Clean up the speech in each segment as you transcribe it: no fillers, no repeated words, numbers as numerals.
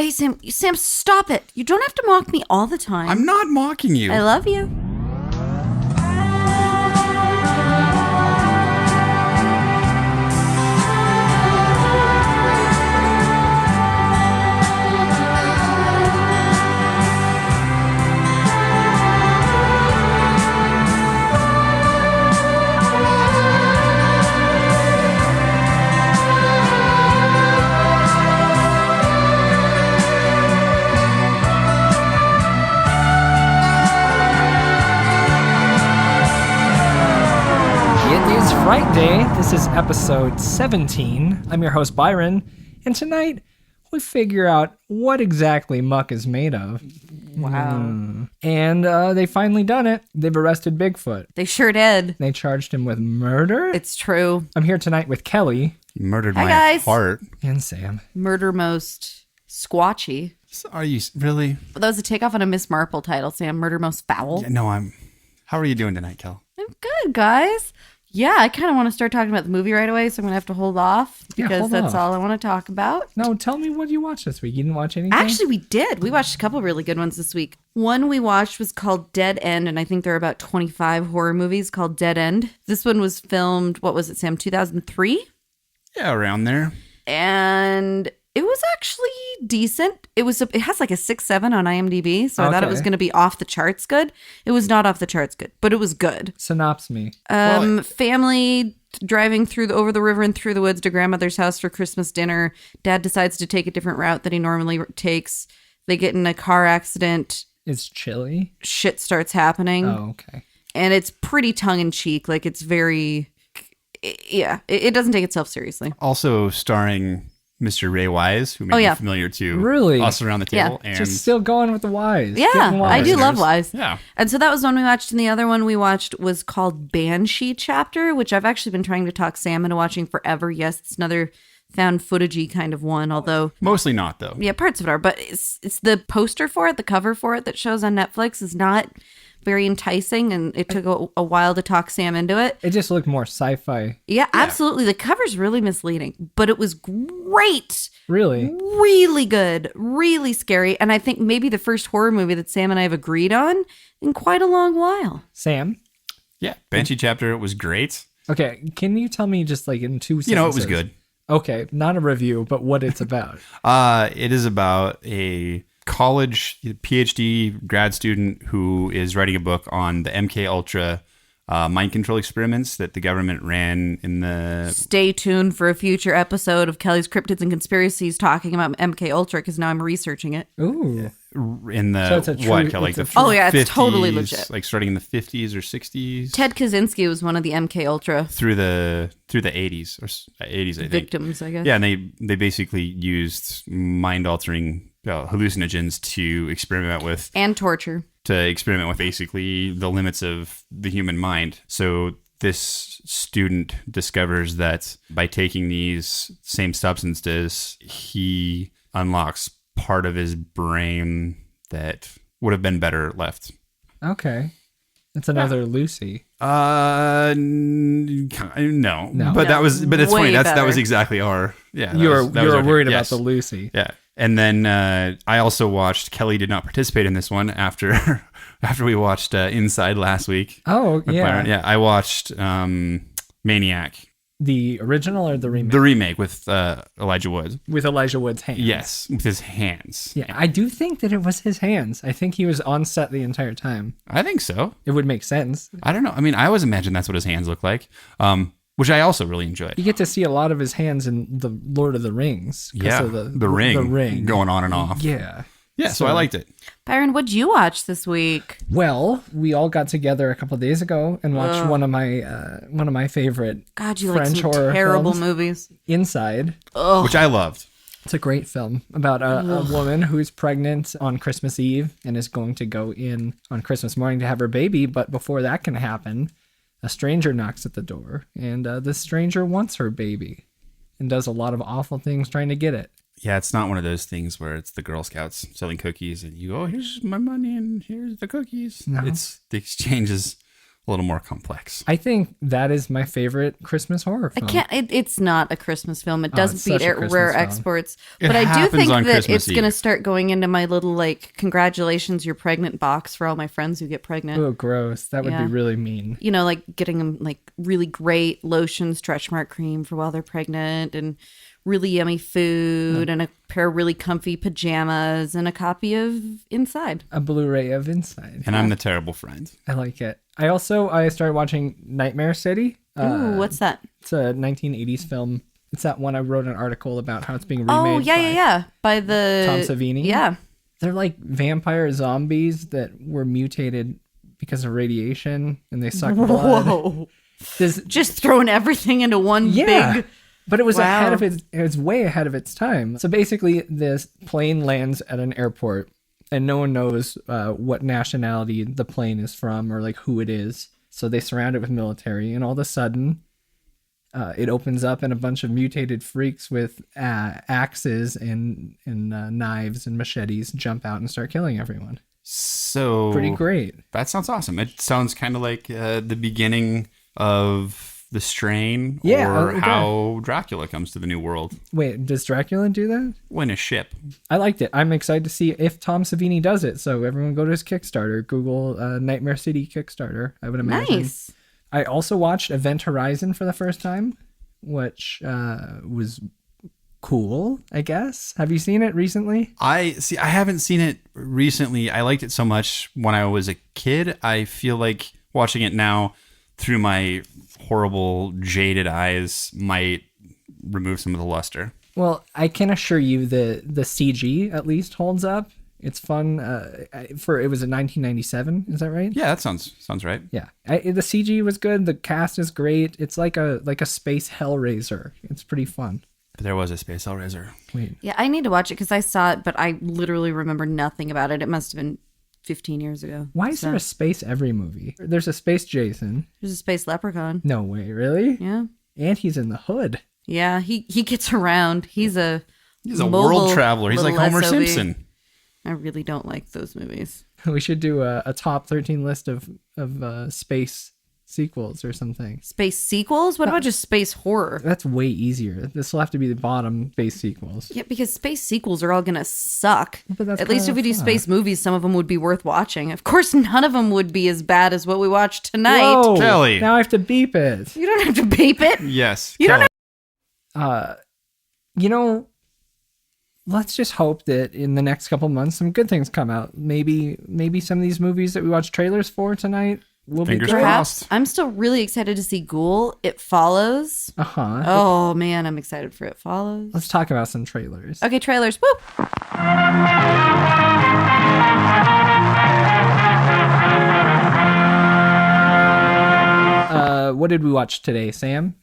Hey, Sam, stop it. You don't have to mock me all the time. I'm not mocking you. I love you. Frightday. This is episode 17. I'm your host, Byron, and tonight we figure out what exactly Muck is made of. Wow. And they finally done it. They've arrested Bigfoot. They sure did. They charged him with murder. It's true. I'm here tonight with Kelly. You murdered Hi, my guys. heart. And Sam. Murder most squatchy. Are you really? That was a takeoff on a Miss Marple title, Sam. Murder most foul. Yeah, no, How are you doing tonight, Kel? I'm good, guys. Yeah, I kind of want to start talking about the movie right away, so I'm going to have to hold off because that's all I want to talk about. No, tell me what you watched this week. You didn't watch anything? Actually, we did. We watched a couple really good ones this week. One we watched was called Dead End, and I think there are about 25 horror movies called Dead End. This one was filmed, what was it, Sam, 2003? Yeah, around there. And it was actually decent. It has like a 6.7 on IMDb, so I thought it was going to be off the charts good. It was not off the charts good, but it was good. Synopsis me. Family driving over the river and through the woods to grandmother's house for Christmas dinner. Dad decides to take a different route than he normally takes. They get in a car accident. It's chilly. Shit starts happening. Oh, okay. And it's pretty tongue-in-cheek. Like, it's very... Yeah, it doesn't take itself seriously. Also starring Mr. Ray Wise, who may be familiar to us around the table. Yeah. And Just still going with the Wise. Yeah, I do love Wise. Yeah. And so that was one we watched, and the other one we watched was called Banshee Chapter, which I've actually been trying to talk Sam into watching forever. Yes, it's another found footagey kind of one, although... Mostly not, though. Yeah, parts of it are, but it's the poster for it, the cover for it that shows on Netflix is not very enticing, and it took a while to talk Sam into it. It just looked more sci-fi. Yeah, absolutely. The cover's really misleading, but it was great. Really? Really good. Really scary. And I think maybe the first horror movie that Sam and I have agreed on in quite a long while. Sam? Yeah, Banshee Chapter was great. Okay, can you tell me just like in 2 sentences? You know, it was good. Okay, not a review, but what it's about. It is about a college PhD grad student who is writing a book on the MK Ultra mind control experiments that the government ran in the... Stay tuned for a future episode of Kelly's Cryptids and Conspiracies talking about MK Ultra, because now I'm researching it. Ooh. In the, so it's a true, what, like the 50s, oh yeah, it's totally legit. Like starting in the 50s or 60s. Ted Kaczynski was one of the MK Ultra through the 80s or 80s, I think. Victims, I guess. Yeah, and they basically used mind-altering hallucinogens to experiment with... And torture. To experiment with basically the limits of the human mind. So this student discovers that by taking these same substances, he unlocks part of his brain that would have been better left. Okay. That's another Lucy. No. But it's funny. That was exactly our... Yeah. You were worried about the Lucy. Yeah. And then I also watched... Kelly did not participate in this one after we watched Inside last week. Oh, yeah. Byron. Yeah, I watched Maniac. The original or the remake? The remake with Elijah Wood. With Elijah Wood's hands. Yes, with his hands. Yeah, I do think that it was his hands. I think he was on set the entire time. I think so. It would make sense. I don't know. I mean, I always imagine that's what his hands look like. Which I also really enjoyed. You get to see a lot of his hands in the Lord of the Rings. Yeah, the ring going on and off. Yeah. Yeah, so I liked it. Byron, what'd you watch this week? Well, we all got together a couple of days ago and watched one of my favorite French horror terrible films, movies. Inside. Ugh. Which I loved. It's a great film about a woman who's pregnant on Christmas Eve and is going to go in on Christmas morning to have her baby, but before that can happen, a stranger knocks at the door, and this stranger wants her baby and does a lot of awful things trying to get it. Yeah, it's not one of those things where it's the Girl Scouts selling cookies and you go, oh, here's my money and here's the cookies. No. It's the exchange is a little more complex. I think that is my favorite Christmas horror film. It's not a Christmas film. It doesn't it's beat such a Christmas Rare film. Exports. It But I do happens think on that Christmas it's going to Eve. start going into my little, like, congratulations, you're pregnant box for all my friends who get pregnant. Oh, gross. That would Yeah. be really mean. You know, like getting them like really great lotion, stretch mark cream for while they're pregnant, and really yummy food, and a pair of really comfy pajamas, and a copy of Inside. A Blu-ray of Inside. And I'm the terrible friend. I like it. I started watching Nightmare City. Ooh, what's that? It's a 1980s film. It's that one I wrote an article about how it's being remade. Oh, yeah, by yeah. By the Tom Savini. Yeah. They're like vampire zombies that were mutated because of radiation, and they suck blood. Whoa. This- Just throwing everything into one big. But it was Wow. it was way ahead of its time. So basically, this plane lands at an airport, and no one knows what nationality the plane is from or like who it is. So they surround it with military, and all of a sudden, it opens up, and a bunch of mutated freaks with axes and knives and machetes jump out and start killing everyone. So Pretty great. That sounds awesome. It sounds kind of like the beginning of The Strain, Yeah, or it does. how Dracula comes to the New World. Wait, does Dracula do that? When a ship. I liked it. I'm excited to see if Tom Savini does it. So everyone go to his Kickstarter. Google Nightmare City Kickstarter. I would imagine. Nice. I also watched Event Horizon for the first time, which was cool, I guess. Have you seen it recently? I haven't seen it recently. I liked it so much when I was a kid. I feel like watching it now through my horrible jaded eyes might remove some of the luster. Well, I can assure you the CG at least holds up. It's fun. It was in 1997. Is that right? Yeah, that sounds right. Yeah. The CG was good. The cast is great. It's like a space Hellraiser. It's pretty fun. But there was a Space Hellraiser. Wait. Yeah, I need to watch it because I saw it, but I literally remember nothing about it. It must have been 15 years ago. Why is there a space every movie? There's a space Jason. There's a space leprechaun. No way, really? Yeah. And he's in the hood. Yeah, he gets around. He's a world mobile traveler. He's like little Homer SOB. Simpson. I really don't like those movies. We should do a top 13 list of space sequels or something. Space sequels? What about just space horror? That's way easier. This will have to be the bottom space sequels. Yeah, because space sequels are all going to suck. But that's At least if kinda we do fun. space movies, some of them would be worth watching. Of course, none of them would be as bad as what we watched tonight. Whoa, Kelly. now I have to beep it. You don't have to beep it. Yes. You don't Kelly. Let's just hope that in the next couple months some good things come out. Maybe some of these movies that we watched trailers for tonight will Fingers be great. crossed. Perhaps. I'm still really excited to see Ghoul. It Follows. Uh-huh. Oh, man, I'm excited for It Follows. Let's talk about some trailers. Okay, trailers. Woo! What did we watch today, Sam?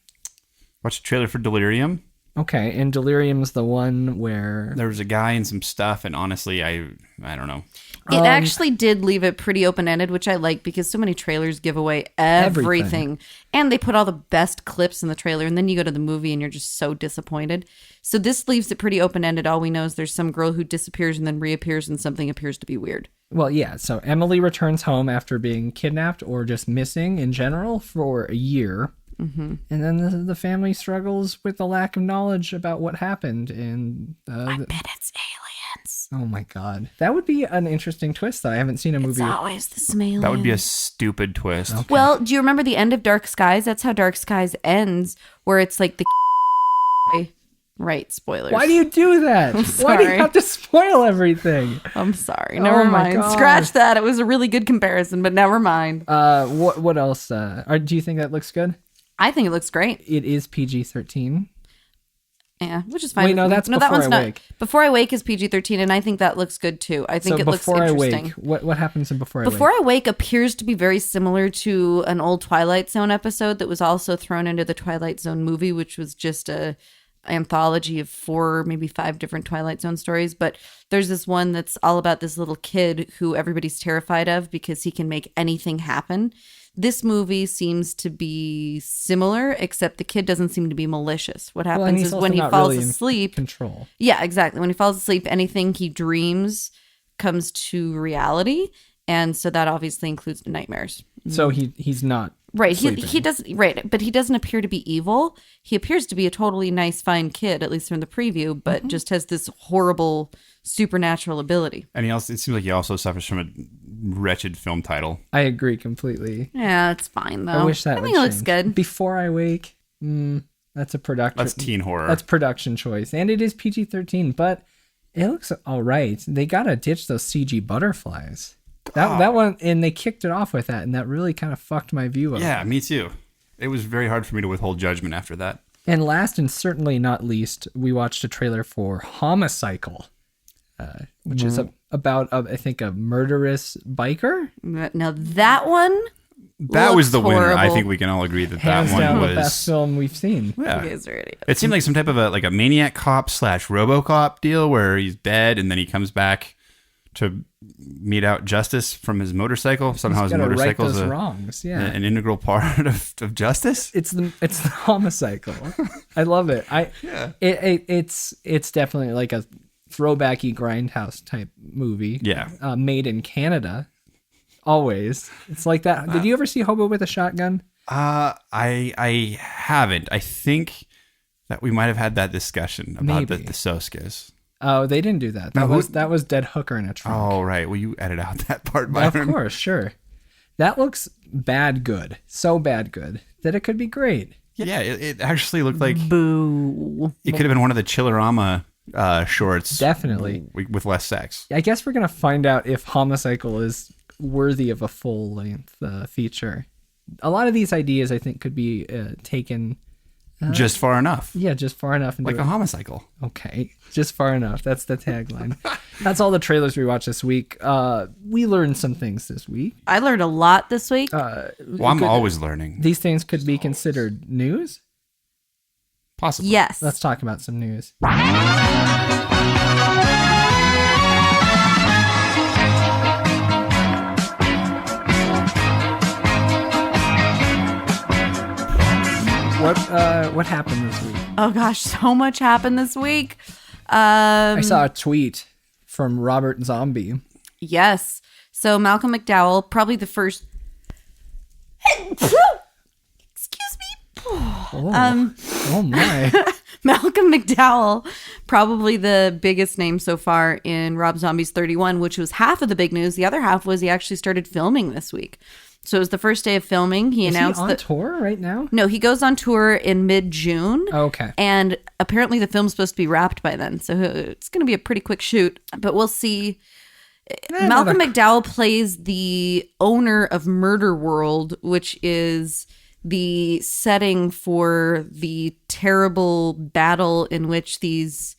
Watch a trailer for Delirium. Okay, and Delirium's the one where There was a guy and some stuff, and honestly, I don't know. It actually did leave it pretty open-ended, which I like because so many trailers give away everything. And they put all the best clips in the trailer, and then you go to the movie and you're just so disappointed. So this leaves it pretty open-ended. All we know is there's some girl who disappears and then reappears and something appears to be weird. Well, yeah, so Emily returns home after being kidnapped or just missing in general for a year. Mm-hmm. And then the family struggles with the lack of knowledge about what happened. And I bet it's aliens. oh my god, that would be an interesting twist. Though I haven't seen a movie. It's always the some aliens. That would be a stupid twist. Okay. Well, do you remember the end of Dark Skies? That's how Dark Skies ends, where it's like the right, spoilers. Why do you do that? Why do sorry. you have to spoil everything? I'm sorry. Never my mind. God. Scratch that. It was a really good comparison, but never mind. What else? Do you think that looks good? I think it looks great. It is PG-13. Yeah, which is fine. Wait, with no, me. that's that Before one's I not. Wake. Before I Wake is PG-13, and I think that looks good too. I think So it looks Before I interesting. Wake, what happens in Before I Wake? Before I Wake appears to be very similar to an old Twilight Zone episode that was also thrown into the Twilight Zone movie, which was just a anthology of 4, maybe 5 different Twilight Zone stories. But there's this one that's all about this little kid who everybody's terrified of because he can make anything happen. This movie seems to be similar, except the kid doesn't seem to be malicious. What Well, and happens he's is also when he not falls really in asleep, control. yeah, exactly. When he falls asleep, anything he dreams comes to reality. And so that obviously includes the nightmares. So he's not Right. sleeping. He doesn't. Right. But he doesn't appear to be evil. He appears to be a totally nice, fine kid, at least from the preview, but just has this horrible supernatural ability. And it seems like he also suffers from a wretched film title. I agree completely. Yeah, it's fine though. I wish that I would think it looks change. good. Before I Wake, that's a production. That's teen horror. That's production choice, and it is PG-13, but it looks all right. They gotta ditch those CG butterflies. That one, and they kicked it off with that, and that really kind of fucked my view of it. Yeah, me too. It was very hard for me to withhold judgment after that. And last and certainly not least, we watched a trailer for Homicycle, which is about, I think, a murderous biker. Now that one, That was the winner. I horrible. think we can all agree that Hands that down one the best was. film we've seen. Yeah. you guys are idiots. It seemed like some type of a maniac cop / RoboCop deal where he's dead and then he comes back to mete out justice from his motorcycle. Somehow his Gotta right motorcycle is those wrongs. Yeah. an integral part of justice. It's the Homicycle. I love it. It's definitely like a throwbacky grindhouse type movie. Yeah. Made in Canada. Always. It's like that. Did you ever see Hobo with a Shotgun? I haven't. I think that we might have had that discussion about Maybe. the Soskas. Oh, they didn't do that. That was Dead Hooker in a Trunk. Oh, right. Well, you edit out that part, Of Byron. course, sure. That looks bad good. So bad good that it could be great. Yeah, it actually looked like Boo. it could have been one of the Chillerama shorts. Definitely. With less sex. I guess we're going to find out if Homicycle is worthy of a full-length feature. A lot of these ideas, I think, could be taken... Just far enough. Yeah, just far enough. Into Like a homicycle. Okay, just far enough. That's the tagline. That's all the trailers we watched this week. We learned some things this week. I learned a lot this week. Well, I'm always learning. These things could be considered news. Possibly. Yes. Let's talk about some news. What happened this week? Oh gosh, so much happened this week. I saw a tweet from Robert Zombie. Yes. So Malcolm McDowell, probably the first. Excuse me. Oh my. Malcolm McDowell, probably the biggest name so far in Rob Zombie's 31, which was half of the big news. The other half was he actually started filming this week. So it was the first day of filming. He Is announced he on that. tour right now? No, he goes on tour in mid-June. Okay. And apparently the film's supposed to be wrapped by then. So it's going to be a pretty quick shoot. But we'll see. Malcolm McDowell plays the owner of Murder World, which is the setting for the terrible battle in which these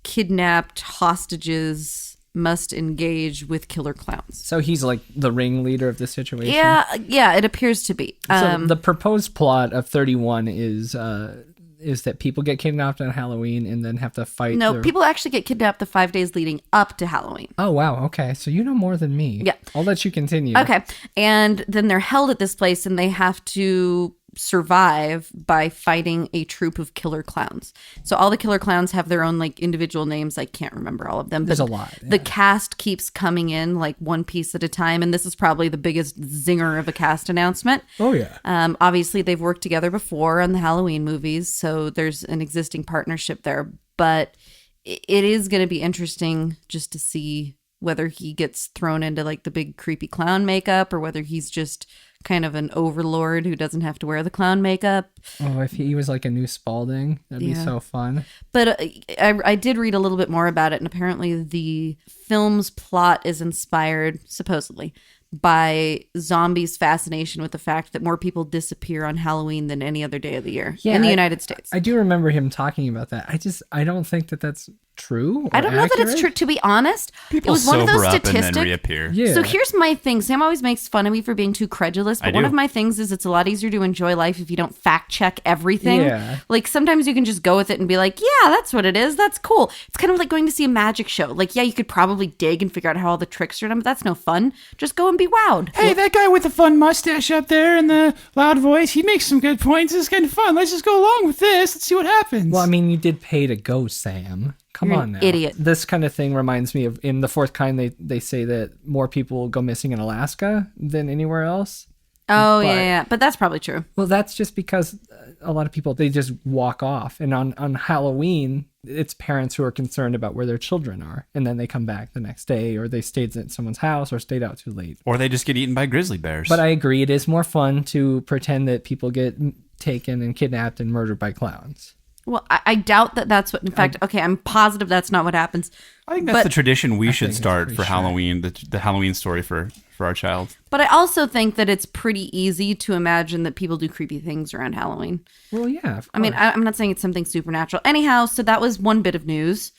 kidnapped hostages must engage with killer clowns. So he's like the ringleader of the situation. Yeah, it appears to be. So the proposed plot of 31 is that people get kidnapped on Halloween and then have to fight. No, people actually get kidnapped the 5 days leading up to Halloween. Oh wow, okay. So you know more than me. Yeah. I'll let you continue. Okay. And then they're held at this place and they have to survive by fighting a troop of killer clowns. So all the killer clowns have their own like individual names. I can't remember all of them. There's but a lot. The cast keeps coming in like one piece at a time. And this is probably the biggest zinger of a cast announcement. Oh yeah. Obviously, they've worked together before on the Halloween movies, so there's an existing partnership there. But it is going to be interesting just to see whether he gets thrown into like the big creepy clown makeup or whether he's just kind of an overlord who doesn't have to wear the clown makeup. Oh, if he was like a new Spalding, that'd be so fun. But I did read a little bit more about it, and apparently the film's plot is inspired, supposedly, by zombies' fascination with the fact that more people disappear on Halloween than any other day of the year in the United States. I do remember him talking about that. I don't think that that's true. I don't know that it's true. To be honest, People it was one of those sober up and then statistics. reappear. Yeah. So here's my thing. Sam always makes fun of me for being too credulous, but I one do. of my things is it's a lot easier to enjoy life if you don't fact check everything. Yeah. Like sometimes you can just go with it and be like, yeah, that's what it is. That's cool. It's kind of like going to see a magic show. Like, yeah, you could probably dig and figure out how all the tricks are done, but that's no fun. Just go and be wowed. Hey, that guy with the fun mustache up there and the loud voice, he makes some good points. It's kind of fun. Let's just go along with this. Let's see what happens. Well, I mean, you did pay to go, Sam. Come You're on an now. idiot. This kind of thing reminds me of in The Fourth Kind, they say that more people go missing in Alaska than anywhere else. Oh, But- yeah. But that's probably true. Well, that's just because a lot of people, they just walk off. And on Halloween, it's parents who are concerned about where their children are. And then they come back the next day, or they stayed at someone's house or stayed out too late. Or they just get eaten by grizzly bears. But I agree, it is more fun to pretend that people get taken and kidnapped and murdered by clowns. Well, I doubt that that's what, in fact, okay, I'm positive that's not what happens. I think that's but- the tradition we should think it's start pretty for sure. Halloween, the Halloween story for our child. But I also think that it's pretty easy to imagine that people do creepy things around Halloween. Well, yeah, of course. I mean, I'm not saying it's something supernatural. Anyhow, so that was one bit of news.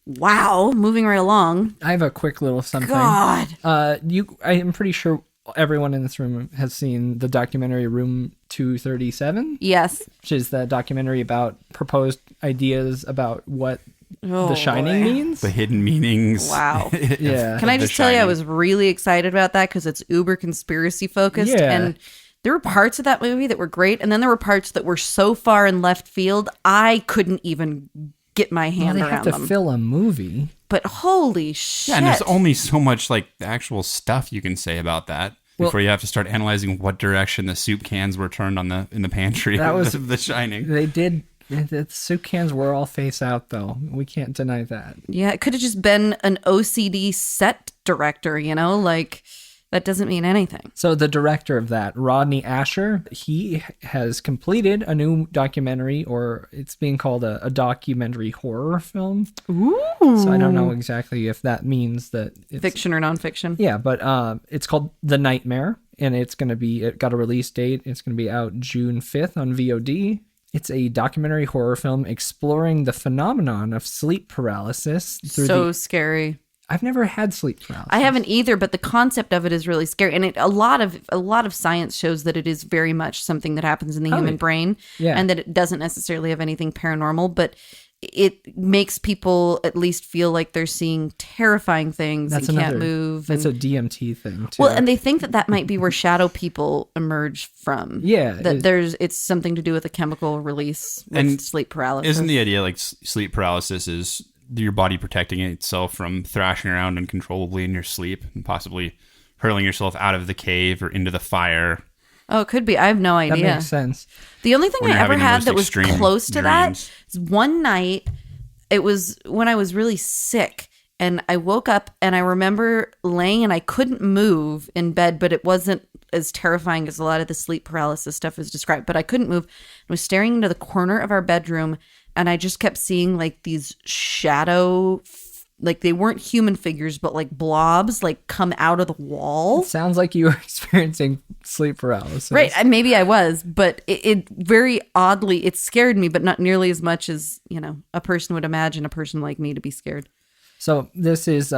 Wow, moving right along. I have a quick little something. God. I am pretty sure everyone in this room has seen the documentary Room 237, Yes. which is the documentary about proposed ideas about what Oh, The Shining boy. means. The hidden meanings. Wow. Yeah. Can I The just tell you, I Shining. was really excited about that because it's uber conspiracy focused. Yeah. And there were parts of that movie that were great. And then there were parts that were so far in left field, I couldn't even get my Well, hand they around have to them. fill a movie. But holy shit. Yeah, and there's only so much like actual stuff you can say about that before you have to start analyzing what direction the soup cans were turned in the pantry That was- of The Shining. They did. The soup cans were all face out, though. We can't deny that. Yeah, it could have just been an OCD set director, like that doesn't mean anything. So the director of that, Rodney Asher, he has completed a new documentary, or it's being called a documentary horror film. Ooh. So I don't know exactly if that means that it's Fiction or nonfiction. Yeah, but it's called The Nightmare, and it got a release date. It's going to be out June 5th on VOD. It's a documentary horror film exploring the phenomenon of sleep paralysis. So scary. I've never had sleep paralysis. I haven't either, but the concept of it is really scary, and a lot of science shows that it is very much something that happens in the human brain, yeah. and that it doesn't necessarily have anything paranormal, but it makes people at least feel like they're seeing terrifying things and can't move. That's And, a DMT thing too. well, and they think that might be where shadow people emerge from. Yeah, that it's something to do with a chemical release with And sleep paralysis. Isn't the idea like sleep paralysis is your body protecting itself from thrashing around uncontrollably in your sleep and possibly hurling yourself out of the cave or into the fire? Oh, it could be. I have no that idea. makes sense. The only thing When I you're ever having the had most that was extreme close to that dreams. is one night. It was when I was really sick, and I woke up and I remember laying and I couldn't move in bed, but it wasn't as terrifying as a lot of the sleep paralysis stuff is described. But I couldn't move. I was staring into the corner of our bedroom, and I just kept seeing like these shadow, like they weren't human figures, but like blobs, like come out of the wall. Sounds like you were experiencing sleep paralysis. Right, maybe I was, but it very oddly, it scared me, but not nearly as much as, a person would imagine a person like me to be scared. So this is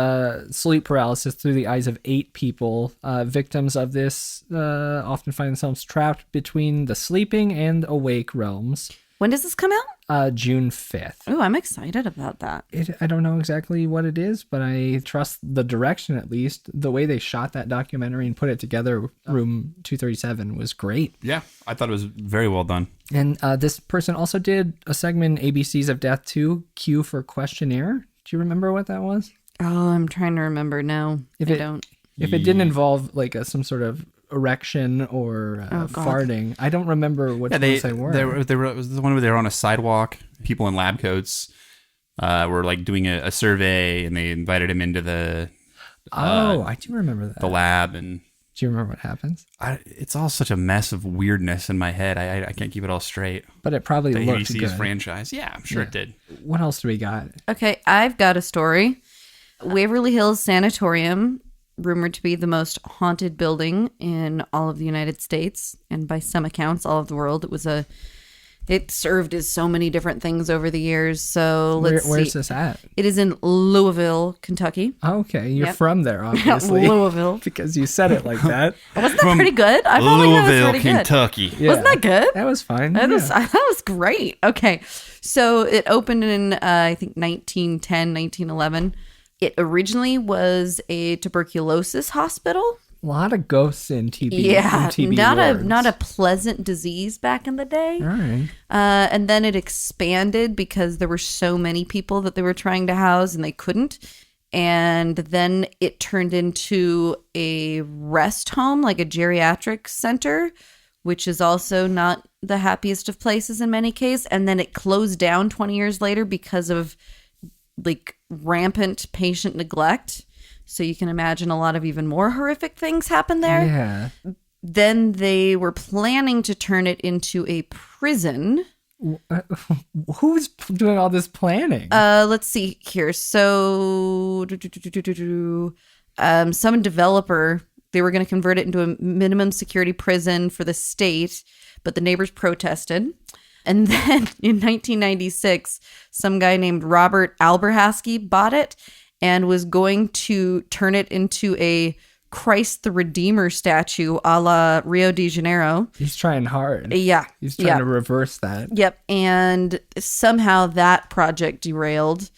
sleep paralysis through the eyes of 8 people. Victims of this often find themselves trapped between the sleeping and awake realms. When does this come out? June 5th. Oh, I'm excited about that. I don't know exactly what it is, but I trust the direction, at least. The way they shot that documentary and put it together, Room 237, was great. Yeah, I thought it was very well done. And this person also did a segment, ABCs of Death 2, Q for Questionnaire. Do you remember what that was? Oh, I'm trying to remember. No, I don't. If it didn't involve like some sort of erection or God. farting, I don't remember which ones they were. It was the one where they were on a sidewalk. People in lab coats were like doing a survey, and they invited him into the I do remember that. the lab, and Do you remember what happens? it's all such a mess of weirdness in my head. I can't keep it all straight. But it probably The looked ABC's good. franchise, yeah, I'm sure it did. What else do we got? Okay, I've got a story. Waverly Hills Sanatorium, rumored to be the most haunted building in all of the United States, and by some accounts, all of the world. It served as so many different things over the years. So let's see. Where's this at? It is in Louisville, Kentucky. Oh, okay, you're Yep. from there, obviously. Louisville. Because you said it like that. Wasn't that pretty good? I felt like that was Louisville, pretty good. Kentucky. Yeah. Wasn't that good? That was fine. That yeah. was great. Okay. So it opened in, I think, 1910, 1911. It originally was a tuberculosis hospital. A lot of ghosts in TB. Yeah, in TB not a wards. pleasant disease back in the day. All right. And then it expanded because there were so many people that they were trying to house and they couldn't. And then it turned into a rest home, like a geriatric center, which is also not the happiest of places in many cases. And then it closed down 20 years later because of like rampant patient neglect. So you can imagine a lot of even more horrific things happened there. Yeah. Then they were planning to turn it into a prison. Who's doing all this planning? Let's see here. So, some developer, they were going to convert it into a minimum security prison for the state, but the neighbors protested. And then in 1996, some guy named Robert Alberhasky bought it and was going to turn it into a Christ the Redeemer statue a la Rio de Janeiro. He's trying hard. Yeah. He's trying to reverse that. Yep. And somehow that project derailed.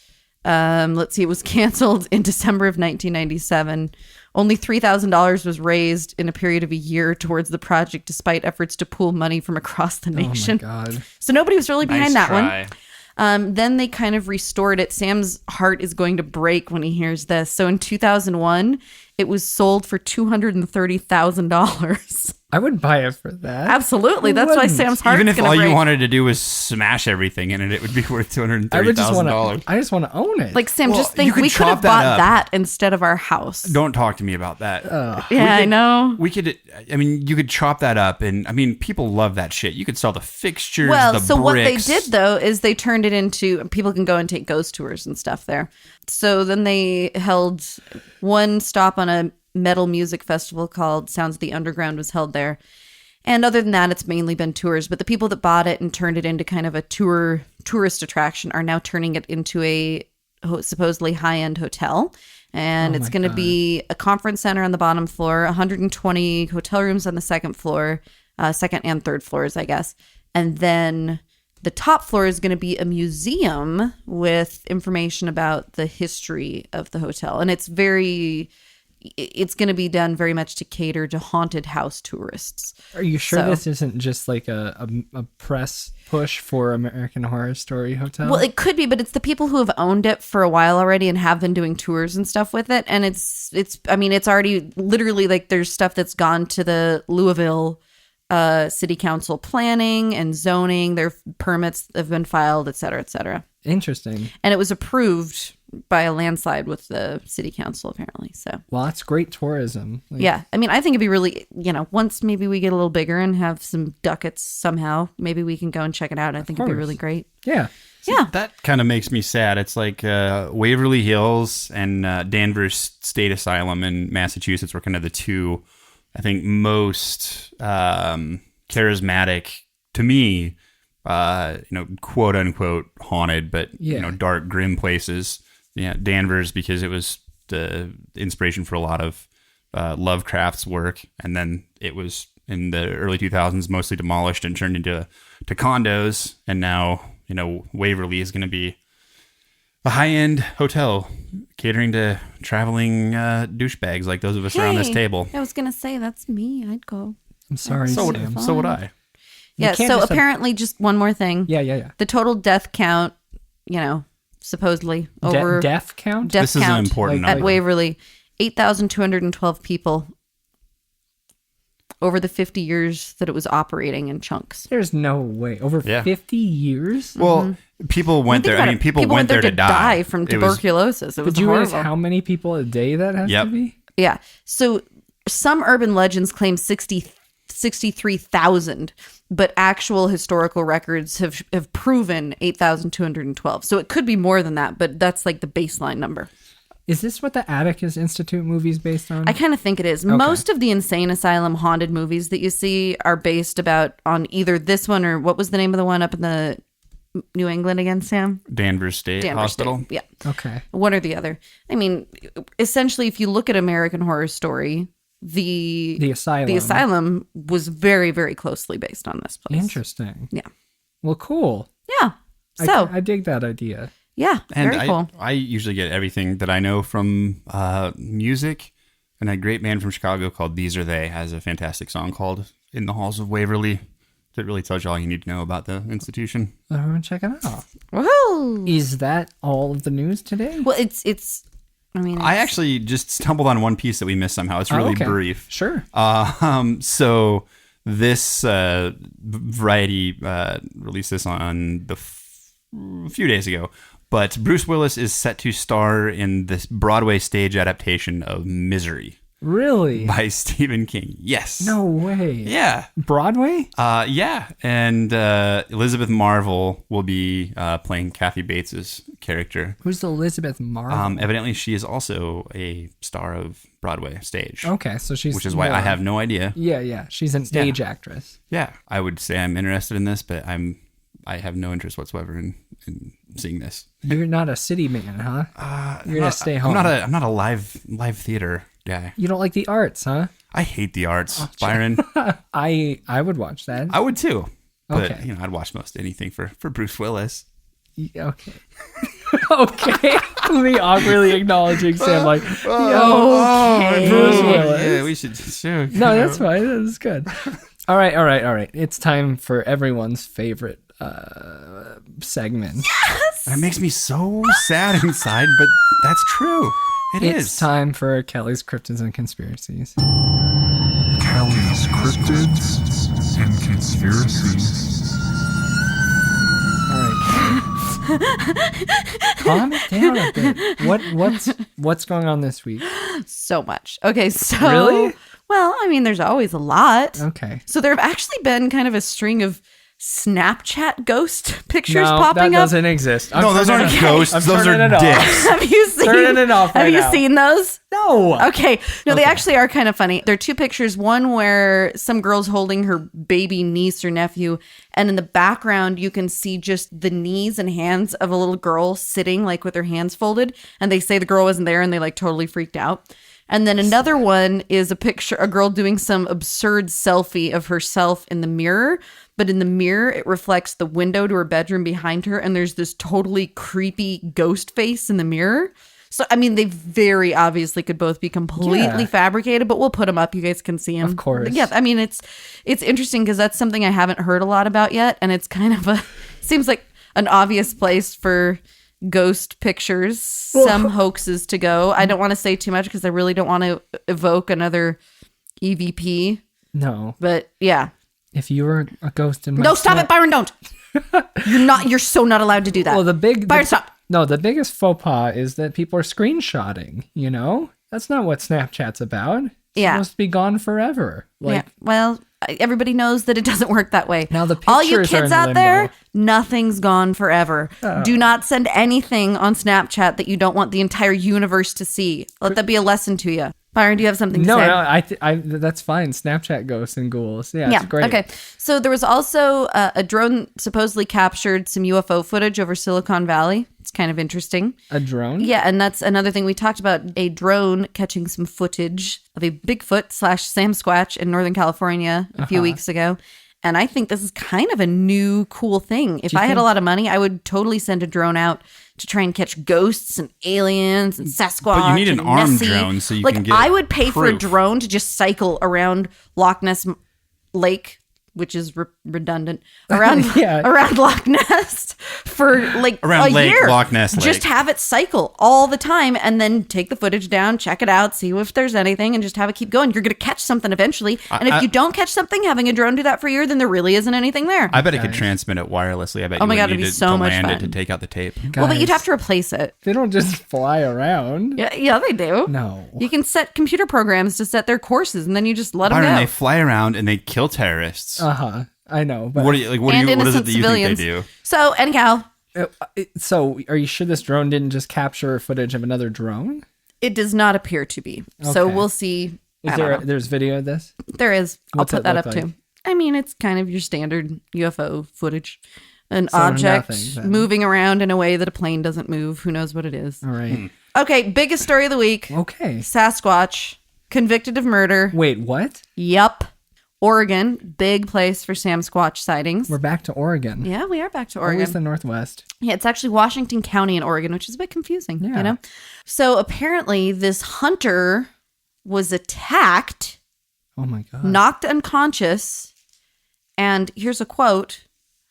Let's see, it was canceled in December of 1997. Only $3,000 was raised in a period of a year towards the project, despite efforts to pool money from across the nation. Oh my God. So nobody was really behind that try. one. Then they kind of restored it. Sam's heart is going to break when he hears this. So in 2001, it was sold for $230,000. I would buy it for that. Absolutely. Who That's why wouldn't? Sam's heart Even is if going to all break. you wanted to do was smash everything in it, it would be worth $230,000. I just want to own it. Like, Sam, Well, just you think could we could have chop that bought up. that instead of our house. Don't talk to me about that. Yeah, I know. We could, I mean, you could chop that up, and I mean, people love that shit. You could sell the fixtures, Well, the so bricks. what they did, though, is they turned it into, people can go and take ghost tours and stuff there. So then they held one stop on a metal music festival called Sounds of the Underground was held there. And other than that, it's mainly been tours. But the people that bought it and turned it into kind of a tourist attraction are now turning it into a supposedly high-end hotel. And it's going to be a conference center on the bottom floor, 120 hotel rooms on the second floor, second and third floors, I guess. And then the top floor is going to be a museum with information about the history of the hotel. And it's going to be done very much to cater to haunted house tourists. Are you sure So- this isn't just like a press push for American Horror Story Hotel? Well, it could be, but it's the people who have owned it for a while already and have been doing tours and stuff with it. And it's already literally like there's stuff that's gone to the Louisville City Council planning and zoning. Their permits have been filed, et cetera, et cetera. Interesting. And it was approved by a landslide with the city council, apparently. So, Well, that's great tourism. Like, yeah. I mean, I think it'd be really, once maybe we get a little bigger and have some ducats somehow, maybe we can go and check it out. I think it'd be course. really great. Yeah. Yeah. That kind of makes me sad. It's like Waverly Hills and Danvers State Asylum in Massachusetts were kind of the two, I think, most charismatic to me, quote unquote haunted, but dark, grim places. Yeah, Danvers because it was the inspiration for a lot of Lovecraft's work, and then it was in the early 2000s mostly demolished and turned into condos, and now Waverly is going to be a high-end hotel catering to traveling douchebags like those of us around this Hey, table. I was going to say, that's me. I'd go. I'm sorry, So Sam. would I. Yeah, can't so just, apparently, just one more thing. Yeah. The total death count, supposedly over Death count? death This is an count important at number. Waverly, 8,212 people over the 50 years that it was operating in chunks. There's no way. Over Yeah. 50 years? Well, people went there. Think I about mean, it. people went there to die from It was- tuberculosis. It was Did you realize horrible. how many people a day that has Yep. to be? Yeah. So some urban legends claim 63,000, but actual historical records have proven 8,212. So it could be more than that, but that's like the baseline number. Is this what the Atticus Institute movie is based on? I kind of think it is. Most of the insane asylum haunted movies that you see are based on either this one or what was the name of the one up in the New England again, Sam? Danvers State Danvers Hospital. State. Yeah. Okay. One or the other. I mean, essentially, if you look at American Horror Story, the asylum was very, very closely based on this place. Interesting. Yeah. Well, cool. Yeah. So, I dig that idea. yeah, And very cool. I usually get everything that I know from music. And a great band from Chicago called These Are They has a fantastic song called In the Halls of Waverly that really tells you all you need to know about the institution. Everyone check it out. Woohoo! Is that all of the news today? Well, it's I mean, I actually just stumbled on one piece that we missed somehow. It's really brief. Sure. So this Variety released this on a few days ago. But Bruce Willis is set to star in this Broadway stage adaptation of Misery. Really? By Stephen King. Yes. No way. Yeah. Broadway? Yeah. And Elizabeth Marvel will be playing Kathy Bates's character. Who's Elizabeth Marvel? Evidently, she is also a star of Broadway stage. Okay, so she's... Which is why I have no idea. Yeah. She's an stage actress. Yeah. I would say I'm interested in this, but I have no interest whatsoever in seeing this. You're not a city man, huh? You're going to stay home. I'm not a live theater guy. You don't like the arts, huh? I hate the arts, Byron. I would watch that. I would too. But, Okay. I'd watch most anything for Bruce Willis. Okay. Okay. Me awkwardly acknowledging Sam like, okay. Bruce Willis. Yeah, we should. No, that's fine. That's good. All right. It's time for everyone's favorite segment. Yes! That makes me so sad inside, but that's true. It's time for Kelly's Cryptids and Conspiracies. Kelly's Cryptids and Conspiracies. All right. Calm it down a bit. What's going on this week? So much. Okay, so... Really? Well, I mean, there's always a lot. Okay. So there have actually been kind of a string of Snapchat ghost pictures No, popping that up. doesn't exist. No, those aren't ghosts. Those are dicks. Have you seen? Turning it off right Have you now. seen those? No. Okay. No, they actually are kind of funny. There are two pictures. One where some girl's holding her baby niece or nephew, and in the background you can see just the knees and hands of a little girl sitting like with her hands folded, and they say the girl wasn't there and they like totally freaked out. And then another one is a girl doing some absurd selfie of herself in the mirror, but in the mirror, it reflects the window to her bedroom behind her, and there's this totally creepy ghost face in the mirror. So, I mean, they very obviously could both be completely fabricated, but we'll put them up. You guys can see them. Of course. But yeah, I mean, it's interesting because that's something I haven't heard a lot about yet, and it's kind of seems like an obvious place for ghost pictures, some hoaxes to go. I don't want to say too much because I really don't want to evoke another EVP. No. But yeah. If you were a ghost in my No, stop it, Byron, don't. You're so not allowed to do that. Well, Byron, stop. No, the biggest faux pas is that people are screenshotting, That's not what Snapchat's about. It's supposed to be gone forever. Yeah. Well, everybody knows that it doesn't work that way. Now the all you pictures are kids in out limbo. there, nothing's gone forever. Do not send anything on Snapchat that you don't want the entire universe to see. Let that be a lesson to you. Byron, do you have something to say? No, that's fine. Snapchat ghosts and ghouls. Yeah, it's great. Okay. So there was also a drone supposedly captured some UFO footage over Silicon Valley. It's kind of interesting. A drone? Yeah, and that's another thing we talked about, a drone catching some footage of a Bigfoot/Sasquatch in Northern California a few weeks ago. And I think this is kind of a new cool thing. If I had a lot of money, I would totally send a drone out to try and catch ghosts and aliens and Sasquatch. But you need an and armed Nessie. drone so you like, can get I would pay for a proof. drone to just cycle around Loch Ness Lake, which is redundant, around around Loch Ness for like Around a Lake, year. Loch Ness Lake. Just have it cycle all the time and then take the footage down, check it out, see if there's anything, and just have it keep going. You're going to catch something eventually. And if you don't catch something, having a drone do that for a year, then there really isn't anything there. I bet it could transmit it wirelessly. I bet Oh you my would God, it'd need be to so much land fun. it to take out the tape. Well, but you'd Guys, have to replace it. They don't just fly around. Yeah, they do. No. You can set computer programs to set their courses, and then you just let them Byron, go. they fly around and they kill terrorists. I know. But What is it and that innocent you civilians. think they do? So, anyhow, So, are you sure this drone didn't just capture footage of another drone? it does not appear to be. So Okay. we'll see. Is I don't know. there's video of this? There is. What's I'll it put that look up like? too. I mean, it's kind of your standard UFO footage. An So object nothing, then. moving around in a way that a plane doesn't move. Who knows what it is? All right. Okay, biggest story of the week. Okay. Sasquatch, convicted of murder. Wait, what? Yup. Oregon, big place for Sasquatch sightings. We're back to Oregon. Yeah, we are back to Oregon. Always the Northwest. Yeah, it's actually Washington County in Oregon, which is a bit confusing, Yeah. So apparently this hunter was attacked, Oh my God. knocked unconscious, and here's a quote,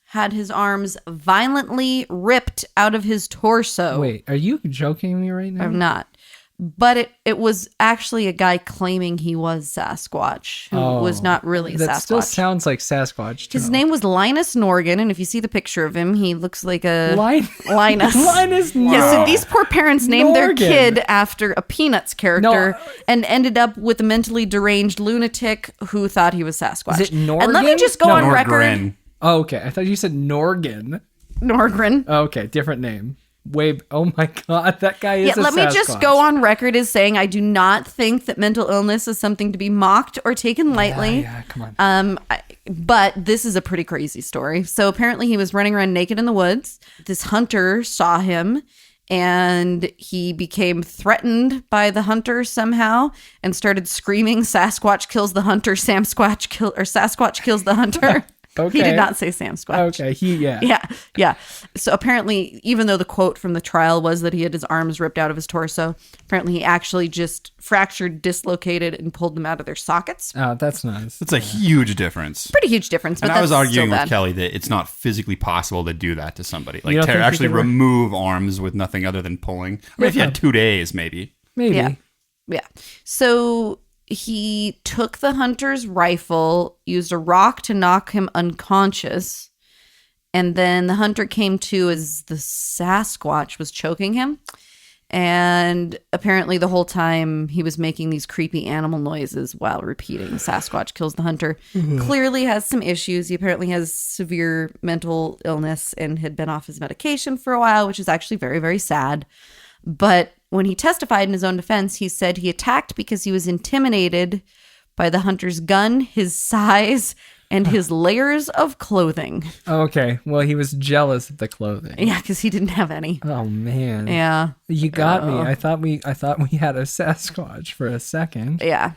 had his arms violently ripped out of his torso. Wait, are you joking me right now? I'm not. but it was actually a guy claiming he was Sasquatch, who was not really That Sasquatch. still sounds like Sasquatch. His name was Linus Norgren, and if you see the picture of him, he looks like a Linus. Linus Norgren. Yeah, so these poor parents named their Norgren. kid after a Peanuts character and ended up with a mentally deranged lunatic who thought he was Sasquatch. Is it Norgren? And let me just go on record. Norgren. Oh, okay. I thought you said Norgren. Norgren. Oh, okay, different name. Oh my God, that guy is a Let me Sasquatch. just go on record as saying I do not think that mental illness is something to be mocked or taken lightly. Yeah, come on. But this is a pretty crazy story. So apparently he was running around naked in the woods. This hunter saw him and he became threatened by the hunter somehow and started screaming, Sasquatch kills the hunter, Sasquatch kills the hunter. Okay. He did not say Sam Squatch. Okay, Yeah. So apparently, even though the quote from the trial was that he had his arms ripped out of his torso, apparently he actually just fractured, dislocated, and pulled them out of their sockets. Oh, that's nice. That's a huge difference. Pretty huge difference. But And I was that's arguing still with bad. Kelly that it's not physically possible to do that to somebody. You Like don't to think you actually could remove arms with nothing other than pulling. I mean, if you had 2 days, maybe. Maybe. Yeah. So he took the hunter's rifle, used a rock to knock him unconscious, and then the hunter came to as the Sasquatch was choking him. And apparently the whole time he was making these creepy animal noises while repeating Sasquatch kills the hunter. Clearly has some issues. He apparently has severe mental illness and had been off his medication for a while, which is actually very, very sad. But when he testified in his own defense, he said he attacked because he was intimidated by the hunter's gun, his size, and his layers of clothing. Okay. Well, he was jealous of the clothing. Yeah, because he didn't have any. Oh man. Yeah. You got me. I thought we had a Sasquatch for a second. Yeah.